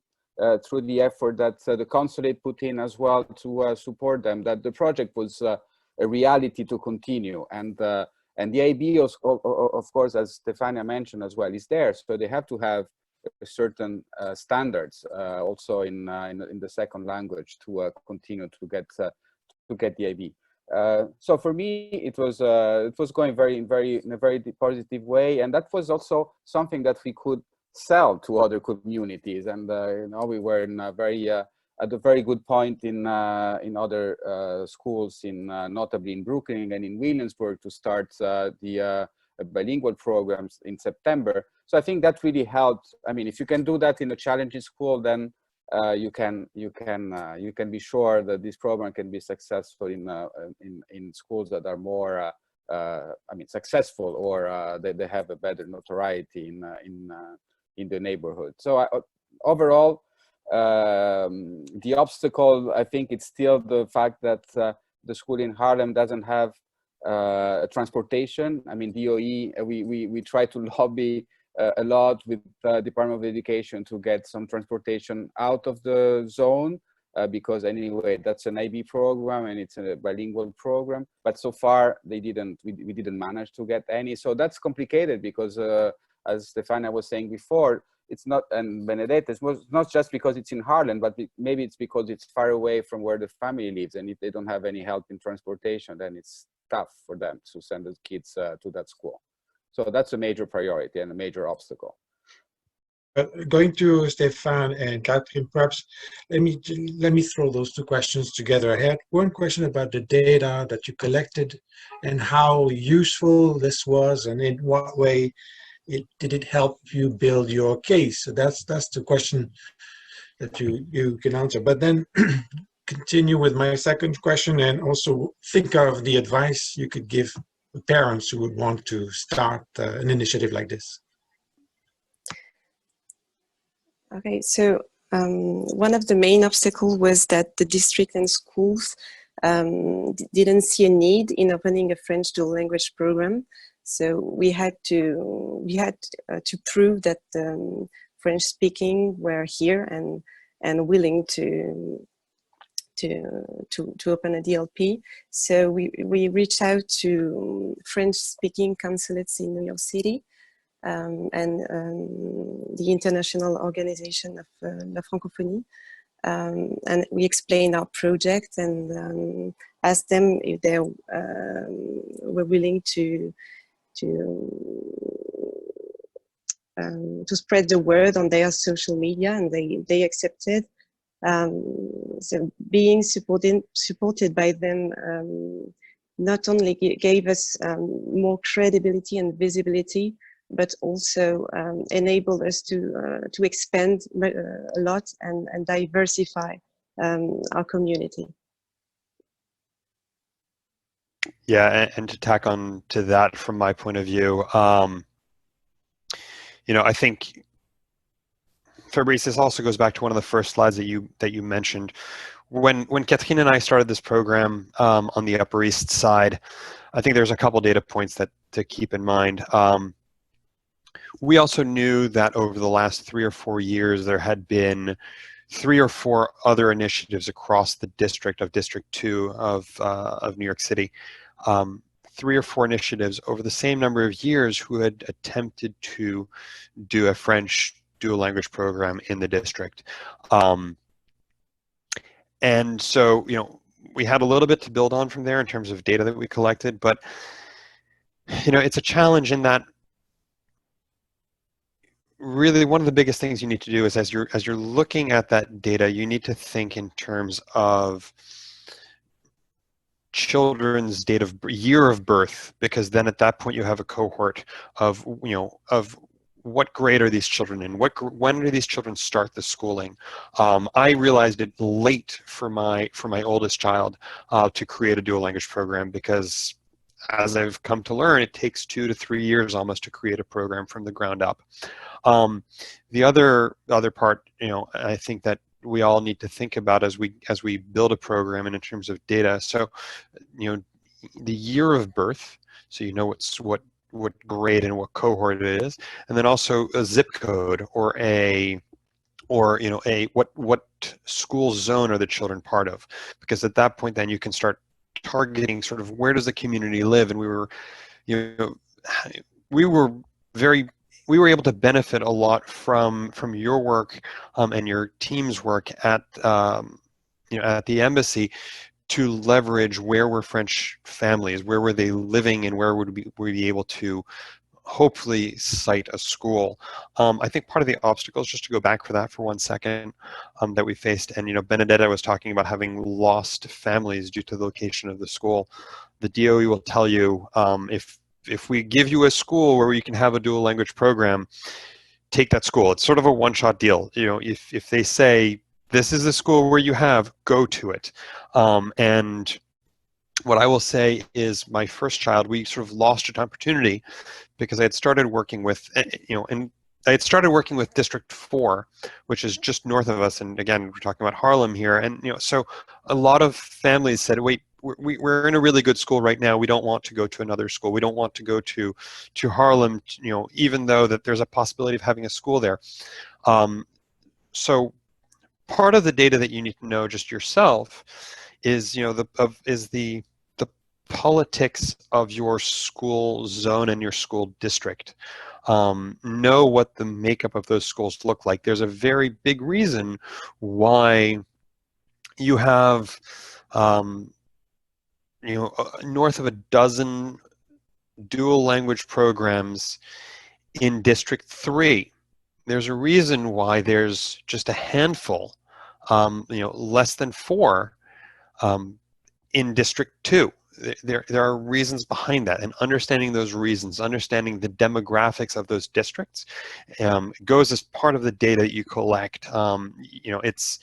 through the effort that the consulate put in as well to support them, that the project was a reality to continue, and the IB, of course, as Stefania mentioned as well, is there. So they have to have certain standards also in the second language to continue to get the IB. So for me, it was going in a very positive way, and that was also something that we could sell to other communities. And you know, we were in a very at a very good point in other schools, notably in Brooklyn and in Williamsburg, to start the bilingual programs in September. So I think that really helped. I mean, if you can do that in a challenging school, then you can be sure that this program can be successful in schools that are more successful, or they have a better notoriety in the neighborhood. So overall, the obstacle, I think, it's still the fact that the school in Harlem doesn't have transportation. I mean, DOE, we try to lobby a lot with the Department of Education to get some transportation out of the zone, because anyway, that's an IB program and it's a bilingual program. But so far, we didn't manage to get any. So that's complicated because, as Stefania was saying before, it's not, and Benedetta, it's not just because it's in Harlem, but maybe it's because it's far away from where the family lives, and if they don't have any help in transportation, then it's tough for them to send the kids to that school. So that's a major priority and a major obstacle. Going to Stefan and Catherine, perhaps let me throw those 2 questions together. I had one question about the data that you collected and how useful this was, and in what way did it help you build your case. So that's the question that you can answer. But then continue with my second question, and also think of the advice you could give parents who would want to start an initiative like this. Okay, so one of the main obstacles was that the district and schools didn't see a need in opening a French dual language program. So we had to prove that French speaking were here and willing to open a DLP. So we reached out to French speaking consulates in New York City. And the International Organization of La Francophonie. And we explained our project and asked them if they were willing to spread the word on their social media, and they accepted. So being supported by them not only gave us more credibility and visibility, but also enabled us to expand a lot and diversify our community. Yeah, and to tack on to that from my point of view, you know, I think, Fabrice, this also goes back to one of the first slides that you mentioned. When Catherine and I started this program on the Upper East Side, I think there's a couple data points to keep in mind. We also knew that over the last 3 or 4 years, there had been 3 or 4 other initiatives across the district of District 2 of New York City. 3 or 4 initiatives over the same number of years who had attempted to do a French dual language program in the district. And so, you know, we had a little bit to build on from there in terms of data that we collected, but, you know, it's a challenge in that really one of the biggest things you need to do is as you're looking at that data, you need to think in terms of children's date of year of birth, because then at that point you have a cohort of, you know, of what grade are these children in? When do these children start the schooling? I realized it late for my oldest child to create a dual language program, because as I've come to learn, it takes 2 to 3 years almost to create a program from the ground up. The other part, you know, I think that we all need to think about as we build a program and in terms of data. So, you know, the year of birth, so you know what grade and what cohort it is, and then also a zip code or you know what school zone are the children part of, because at that point then you can start targeting sort of where does the community live. And we were, you know, we were able to benefit a lot from your work and your team's work at you know, at the embassy, to leverage where were French families, where were they living, and where would we be able to hopefully cite a school. I think part of the obstacles, just to go back for that for 1 second, that we faced, and you know, Benedetta was talking about having lost families due to the location of the school. The DOE will tell you, if we give you a school where you can have a dual language program, take that school. It's sort of a one-shot deal. You know, if they say, this is the school where you have, go to it. And what I will say is my first child, we sort of lost an opportunity because I had started working with, you know, and I had started working with District 4, which is just north of us. And again, we're talking about Harlem here. And, you know, so a lot of families said, wait, we're in a really good school right now. We don't want to go to another school. We don't want to go to Harlem, you know, even though that there's a possibility of having a school there. So part of the data that you need to know just yourself is, you know, the politics of your school zone and your school district. Know what the makeup of those schools look like. There's a very big reason why you have you know, north of a dozen dual language programs in District 3. There's a reason why there's just a handful, you know, less than 4 in District 2. There are reasons behind that, and understanding those reasons, understanding the demographics of those districts, goes as part of the data that you collect. You know, it's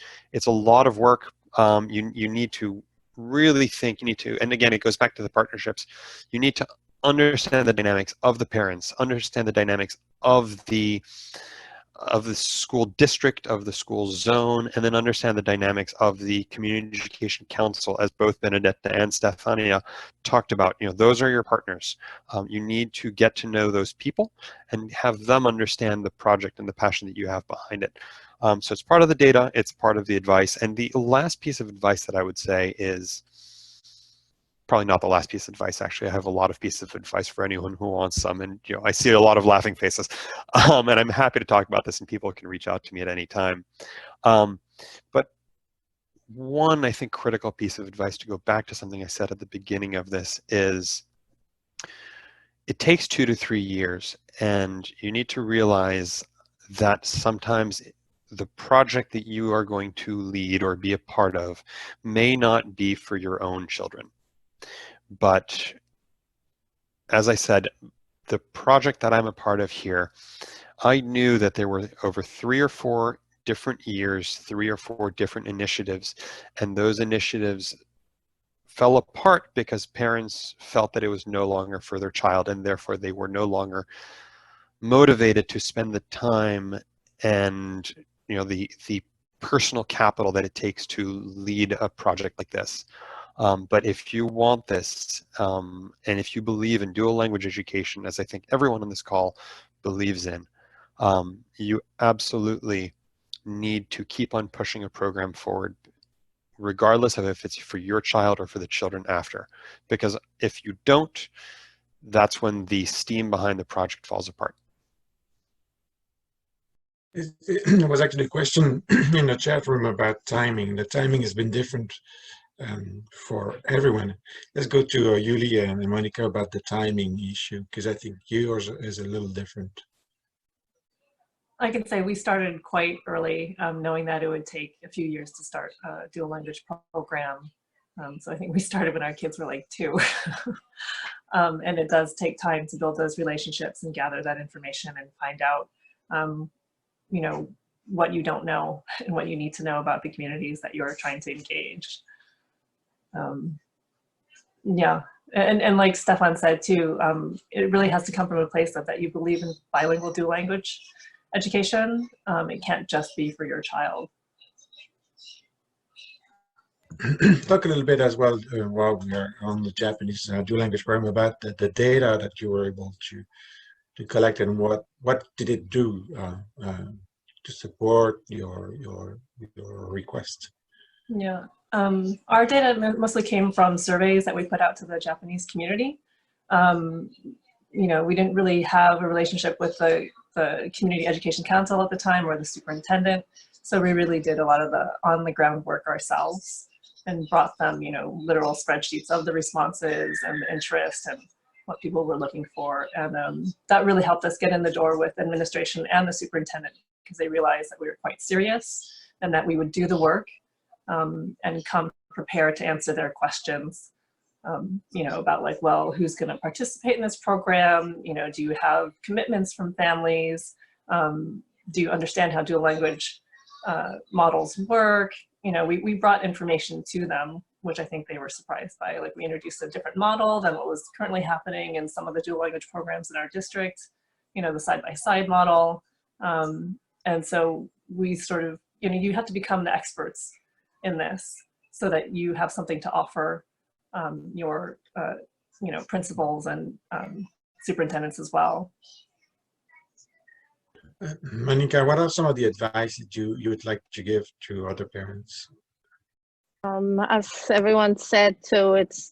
a lot of work. You need to really think, and again, it goes back to the partnerships. You need to understand the dynamics of the parents, understand the dynamics of the school district, of the school zone, and then understand the dynamics of the community education council, as both Benedetta and Stefania talked about. You know, those are your partners. You need to get to know those people and have them understand the project and the passion that you have behind it. So it's part of the data, it's part of the advice. And the last piece of advice that I would say is, probably not the last piece of advice, actually. I have a lot of pieces of advice for anyone who wants some, and you know, I see a lot of laughing faces. And I'm happy to talk about this, and people can reach out to me at any time. But one, I think, critical piece of advice, to go back to something I said at the beginning of this, is it takes 2 to 3 years, and you need to realize that sometimes the project that you are going to lead or be a part of may not be for your own children. But as I said, the project that I'm a part of here, I knew that there were over 3 or 4 different years, 3 or 4 different initiatives, and those initiatives fell apart because parents felt that it was no longer for their child, and therefore they were no longer motivated to spend the time and, you know, the personal capital that it takes to lead a project like this. But if you want this, and if you believe in dual language education, as I think everyone on this call believes in, you absolutely need to keep on pushing a program forward, regardless of if it's for your child or for the children after. Because if you don't, that's when the steam behind the project falls apart. There was actually a question in the chat room about timing. The timing has been different for everyone. Let's go to Julia and Monica about the timing issue, because I think yours is a little different. I can say we started quite early, knowing that it would take a few years to start a dual language program. So I think we started when our kids were like 2. And it does take time to build those relationships and gather that information and find out, you know, what you don't know and what you need to know about the communities that you're trying to engage. Yeah, and like Stefan said too, it really has to come from a place of that you believe in bilingual dual language education. It can't just be for your child. Talk a little bit as well while we are on the Japanese dual language program about the data that you were able to collect, and what did it do to support your request? Yeah, our data mostly came from surveys that we put out to the Japanese community. You know, we didn't really have a relationship with the Community Education Council at the time, or the superintendent, so we really did a lot of the on-the-ground work ourselves and brought them, you know, literal spreadsheets of the responses and the interest and what people were looking for. And that really helped us get in the door with administration and the superintendent, because they realized that we were quite serious and that we would do the work and come prepared to answer their questions, you know, about like, well, who's going to participate in this program? You know, do you have commitments from families? Do you understand how dual language models work? You know, we brought information to them, which I think they were surprised by. Like, we introduced a different model than what was currently happening in some of the dual language programs in our district, you know, the side-by-side model. And so we sort of, you know, you have to become the experts in this so that you have something to offer your, you know, principals and superintendents as well. Monica, what are some of the advice that you would like to give to other parents? As everyone said, so it's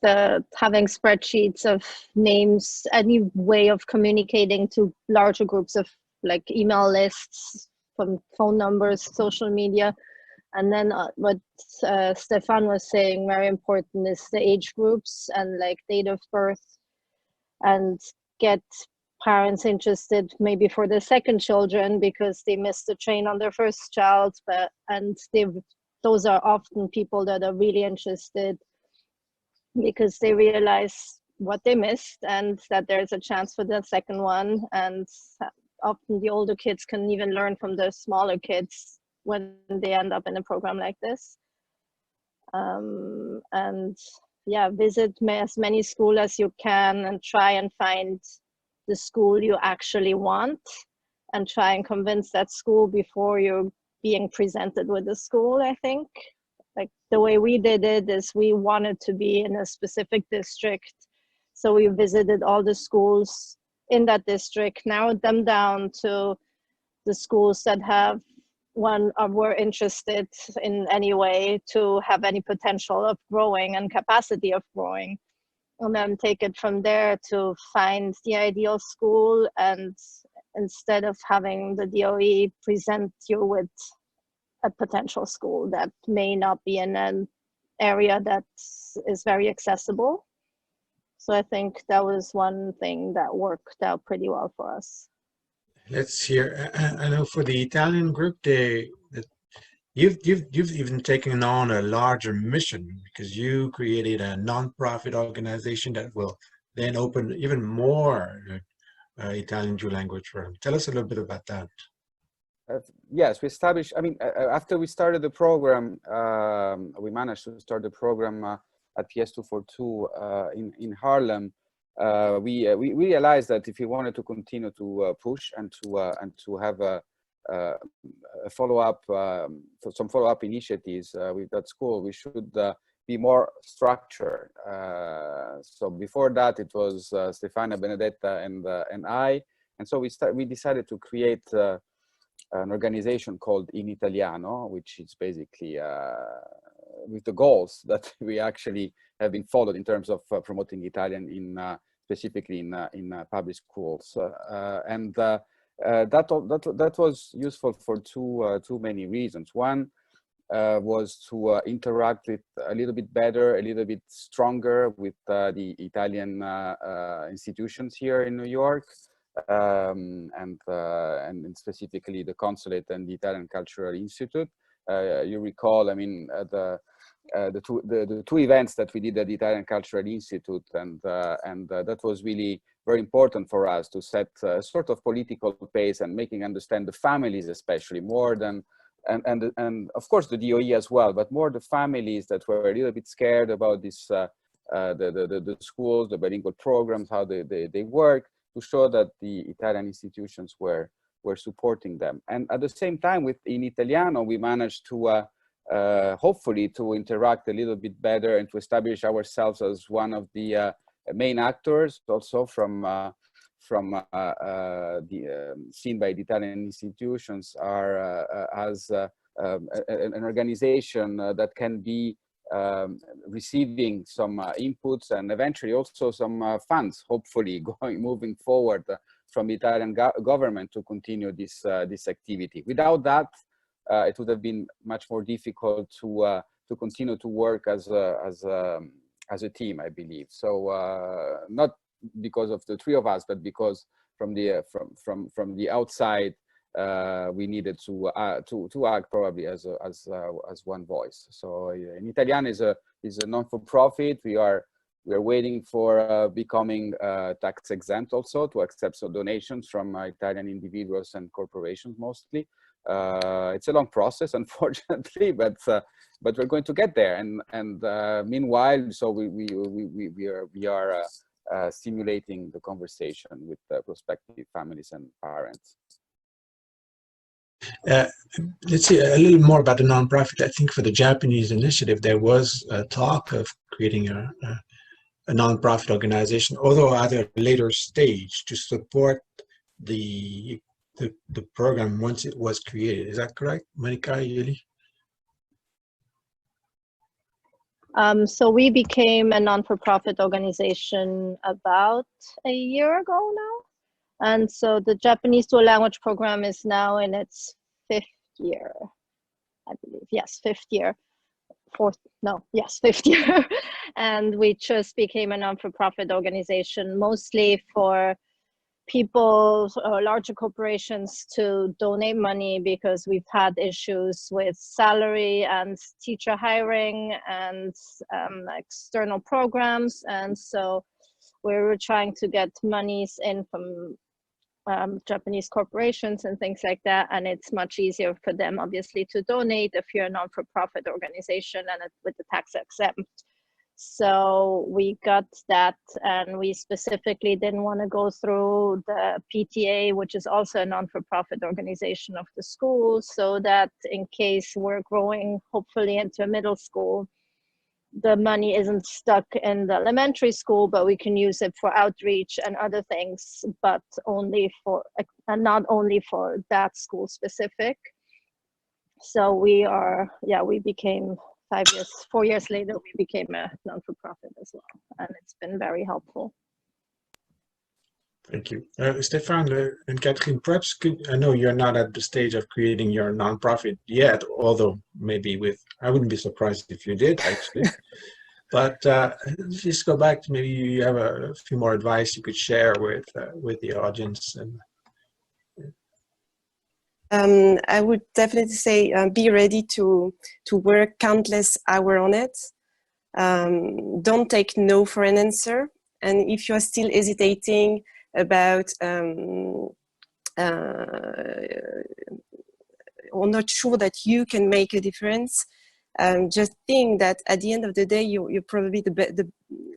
having spreadsheets of names, any way of communicating to larger groups of like email lists, from phone numbers, social media. And then what Stefan was saying, very important, is the age groups and like date of birth, and get parents interested maybe for the second children because they missed the train on their first child, those are often people that are really interested because they realize what they missed and that there's a chance for the second one. And often the older kids can even learn from the smaller kids when they end up in a program like this. And yeah, visit as many schools as you can and try and find the school you actually want, and try and convince that school before you're being presented with the school, I think. Like the way we did it is we wanted to be in a specific district. So we visited all the schools in that district, narrowed them down to the schools that have were interested in any way to have any potential of growing and capacity of growing. And then take it from there to find the ideal school, and instead of having the DOE present you with a potential school that may not be in an area that is very accessible. So I think that was one thing that worked out pretty well for us. Let's hear. I know for the Italian group, you've even taken on a larger mission, because you created a non-profit organization that will then open even more Italian dual language programs. Tell us a little bit about that. Yes, we established, I mean, after we started the program, we managed to start the program at PS242 in Harlem. We realized that if we wanted to continue to push and to have a follow-up, some follow-up initiatives with that school, we should be more structured. So before that, it was Stefania, Benedetta, and I, and so we decided to create an organization called In Italiano, which is basically with the goals that we actually have been followed in terms of promoting Italian in specifically in public schools, and that was useful for too many reasons. One was to interact with a little bit better, a little bit stronger with the Italian institutions here in New York. And specifically the consulate and the Italian Cultural Institute. You recall, I mean, the two events that we did at the Italian Cultural Institute, and that was really very important for us to set a sort of political pace and making understand the families, especially more than and of course the DOE as well, but more the families that were a little bit scared about this the schools, the bilingual programs, how they work, to show that the Italian institutions were supporting them. And at the same time, with In Italiano, we managed to hopefully to interact a little bit better and to establish ourselves as one of the main actors, also from seen by the Italian institutions, as an organization that can be receiving some inputs and eventually also some funds, hopefully moving forward from the Italian government to continue this activity. Without that, it would have been much more difficult to continue to work as a team, I believe. So not because of the three of us, but because from the outside, we needed to act probably as one voice. So In Italiano is a non-for-profit. We are waiting for becoming tax exempt, also to accept some donations from Italian individuals and corporations mostly. It's a long process, unfortunately, but we're going to get there. And meanwhile, so we are stimulating the conversation with prospective families and parents. Let's see a little more about the nonprofit. I think for the Japanese initiative, there was a talk of creating a nonprofit organization, although at a later stage, to support the program once it was created. Is that correct, Monica, Yuli? So we became a non-for-profit organization about a year ago now. And so the Japanese dual language program is now in its 5th year, I believe. Yes, 5th year. Fifth year. And we just became a non-for-profit organization, mostly for people or larger corporations to donate money, because we've had issues with salary and teacher hiring and external programs. And so we were trying to get monies in from Japanese corporations and things like that, and it's much easier for them obviously to donate if you're a non-for-profit organization and with the tax exempt. So we got that, and we specifically didn't want to go through the PTA, which is also a non-for-profit organization of the school, so that in case we're growing, hopefully into a middle school, the money isn't stuck in the elementary school, but we can use it for outreach and other things, but only for, and not only for that school specific. So we became 4 years later, we became a non-for-profit as well, and it's been very helpful. Thank you. Stefan and Catherine, perhaps I know you're not at the stage of creating your nonprofit yet, although maybe I wouldn't be surprised if you did, actually. But just go back to maybe you have a few more advice you could share with the audience. I would definitely say be ready to work countless hours on it. Don't take no for an answer. And if you're still hesitating about or not sure that you can make a difference, just think that at the end of the day, you're probably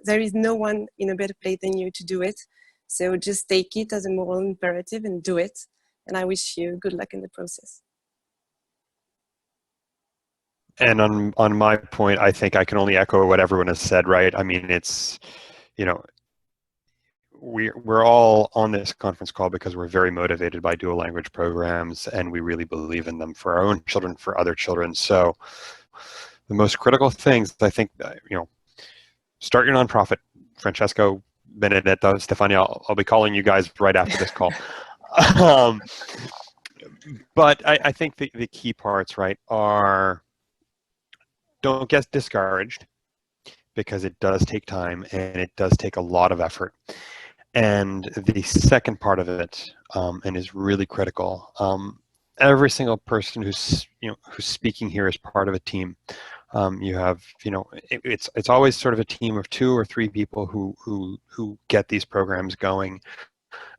there is no one in a better place than you to do it. So just take it as a moral imperative and do it. And I wish you good luck in the process. And on my point, I think I can only echo what everyone has said, right? I mean, it's, you know, we're all on this conference call because we're very motivated by dual language programs, and we really believe in them for our own children, for other children. So the most critical things, I think, you know, start your nonprofit. Francesco, Benedetta, Stefania, I'll be calling you guys right after this call. But I think the key parts, right, are don't get discouraged, because it does take time and it does take a lot of effort. And the second part of it, and is really critical, every single person who's speaking here is part of a team. You have, you know, it's always sort of a team of 2 or 3 people who get these programs going.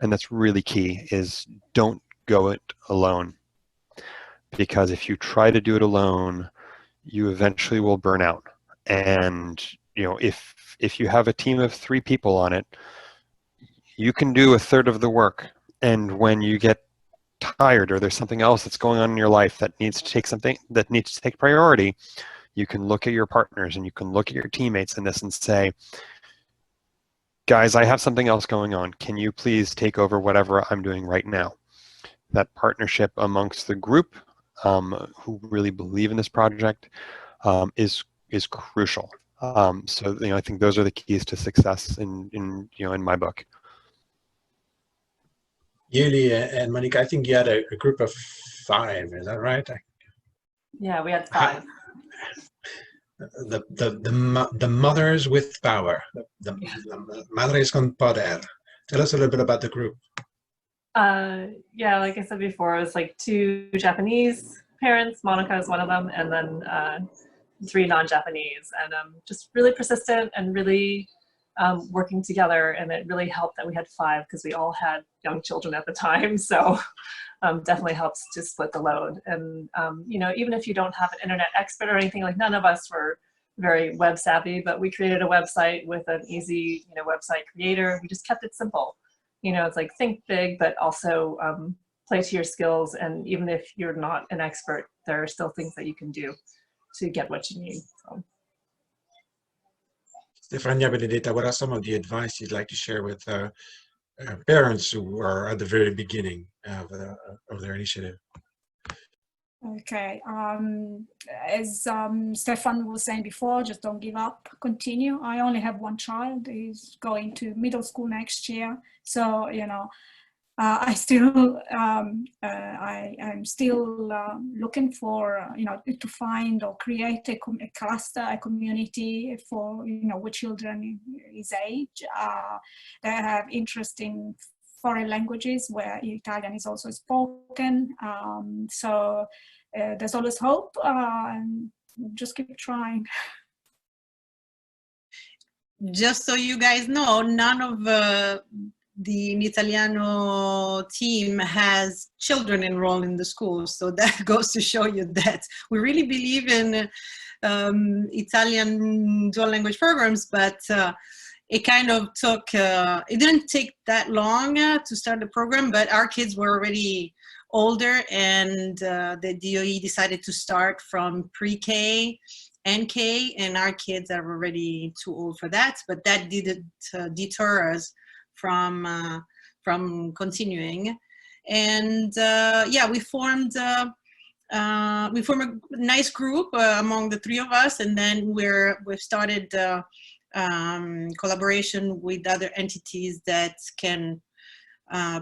And that's really key, is don't go it alone. Because if you try to do it alone, you eventually will burn out. And, you know, if you have a team of 3 people on it, you can do a third of the work. And when you get tired, or there's something else that's going on in your life that needs to take priority, you can look at your partners and you can look at your teammates in this and say, guys, I have something else going on. Can you please take over whatever I'm doing right now? That partnership amongst the group who really believe in this project is crucial. So, you know, I think those are the keys to success in my book. Yuli and Monique, I think you had a group of 5, is that right? Yeah, we had 5. The mothers with power, the Madres con Poder. Tell us a little bit about the group. Yeah, like I said before, it was like 2 Japanese parents. Monica is one of them, and then 3 non-Japanese, and just really persistent and really working together. And it really helped that we had 5, because we all had young children at the time. So definitely helps to split the load. And you know, even if you don't have an internet expert or anything, like none of us were very web savvy, but we created a website with an easy, you know, website creator. We just kept it simple. You know, it's like think big, but also play to your skills. And even if you're not an expert, there are still things that you can do to get what you need. So. Stefania, Benedetta, what are some of the advice you'd like to share with parents who are at the very beginning of their initiative? Okay, as Stefan was saying before, just don't give up, continue. I only have 1 child. He's going to middle school next year. So, you know, I'm still looking for, you know, to find or create a cluster, a community for, you know, with children his age that have interest in foreign languages where Italian is also spoken. So there's always hope, and just keep trying. Just so you guys know, none of the Italiano team has children enrolled in the school. So that goes to show you that we really believe in Italian dual language programs, but it kind of took, it didn't take that long to start the program, but our kids were already older, and the DOE decided to start from pre-K and K, and our kids are already too old for that, but that didn't deter us from continuing. And yeah, we formed a nice group among the three of us, and then we've started collaboration with other entities that can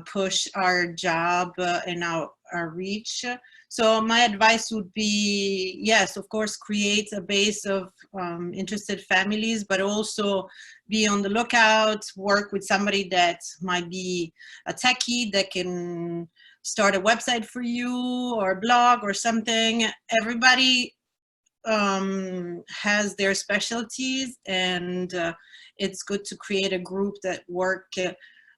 push our job and our reach. So my advice would be, yes, of course, create a base of interested families, but also be on the lookout, work with somebody that might be a techie that can start a website for you or a blog or something. Everybody has their specialties, and it's good to create a group that work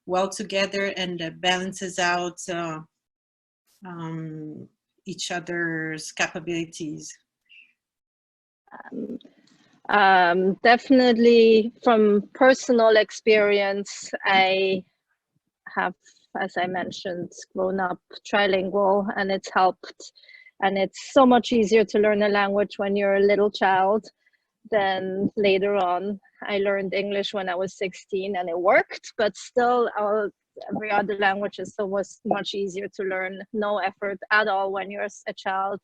well together and that balances out each other's capabilities. Definitely from personal experience, I have, as I mentioned, grown up trilingual, and it's helped. And it's so much easier to learn a language when you're a little child than later on. I learned English when I was 16 and it worked, but still every other language is so much easier to learn. No effort at all when you're a child.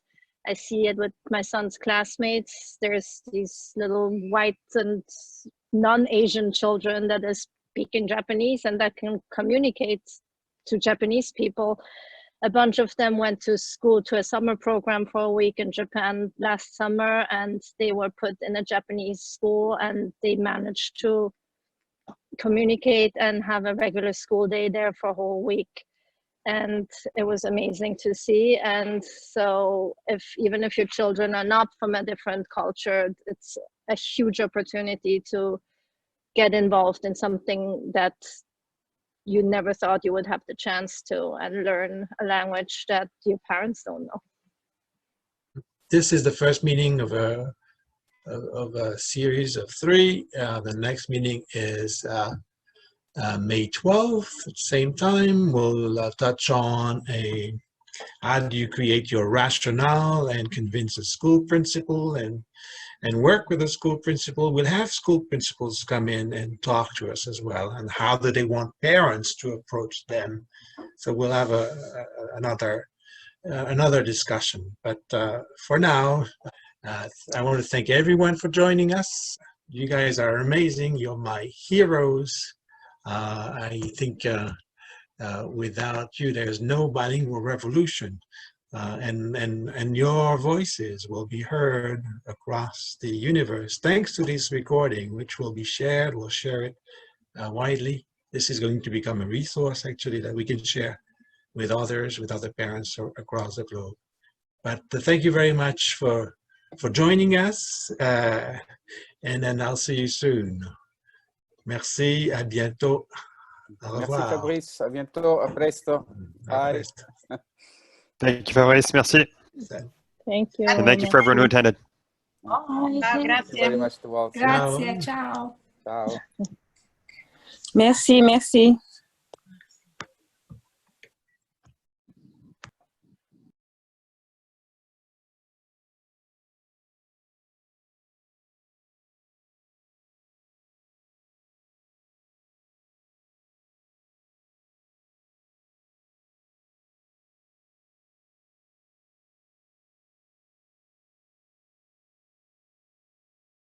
I see it with my son's classmates. There's these little white and non-Asian children that are speaking Japanese and that can communicate to Japanese people. A bunch of them went to school, to a summer program for a week in Japan last summer, and they were put in a Japanese school, and they managed to communicate and have a regular school day there for a whole week. And it was amazing to see. And so even if your children are not from a different culture, it's a huge opportunity to get involved in something that you never thought you would have the chance to, and learn a language that your parents don't know. This is the first meeting of a series of 3. The next meeting is May 12th, at the same time. We'll touch on how do you create your rationale and convince a school principal and work with a school principal. We'll have school principals come in and talk to us as well, and how do they want parents to approach them. So we'll have another discussion. But for now, I want to thank everyone for joining us. You guys are amazing. You're my heroes. I think without you, there's no bilingual revolution. And your voices will be heard across the universe thanks to this recording, which will be shared. We'll share it widely. This is going to become a resource, actually, that we can share with others, with other parents across the globe. But thank you very much for joining us, and then I'll see you soon. Merci, à bientôt. Au revoir. Merci Fabrice, à bientôt, à presto. Bye. Thank you, Fabrice. Merci. Thank you. And thank you for everyone who attended. Thank you very much to all. Grazie, ciao. Ciao. Merci, merci.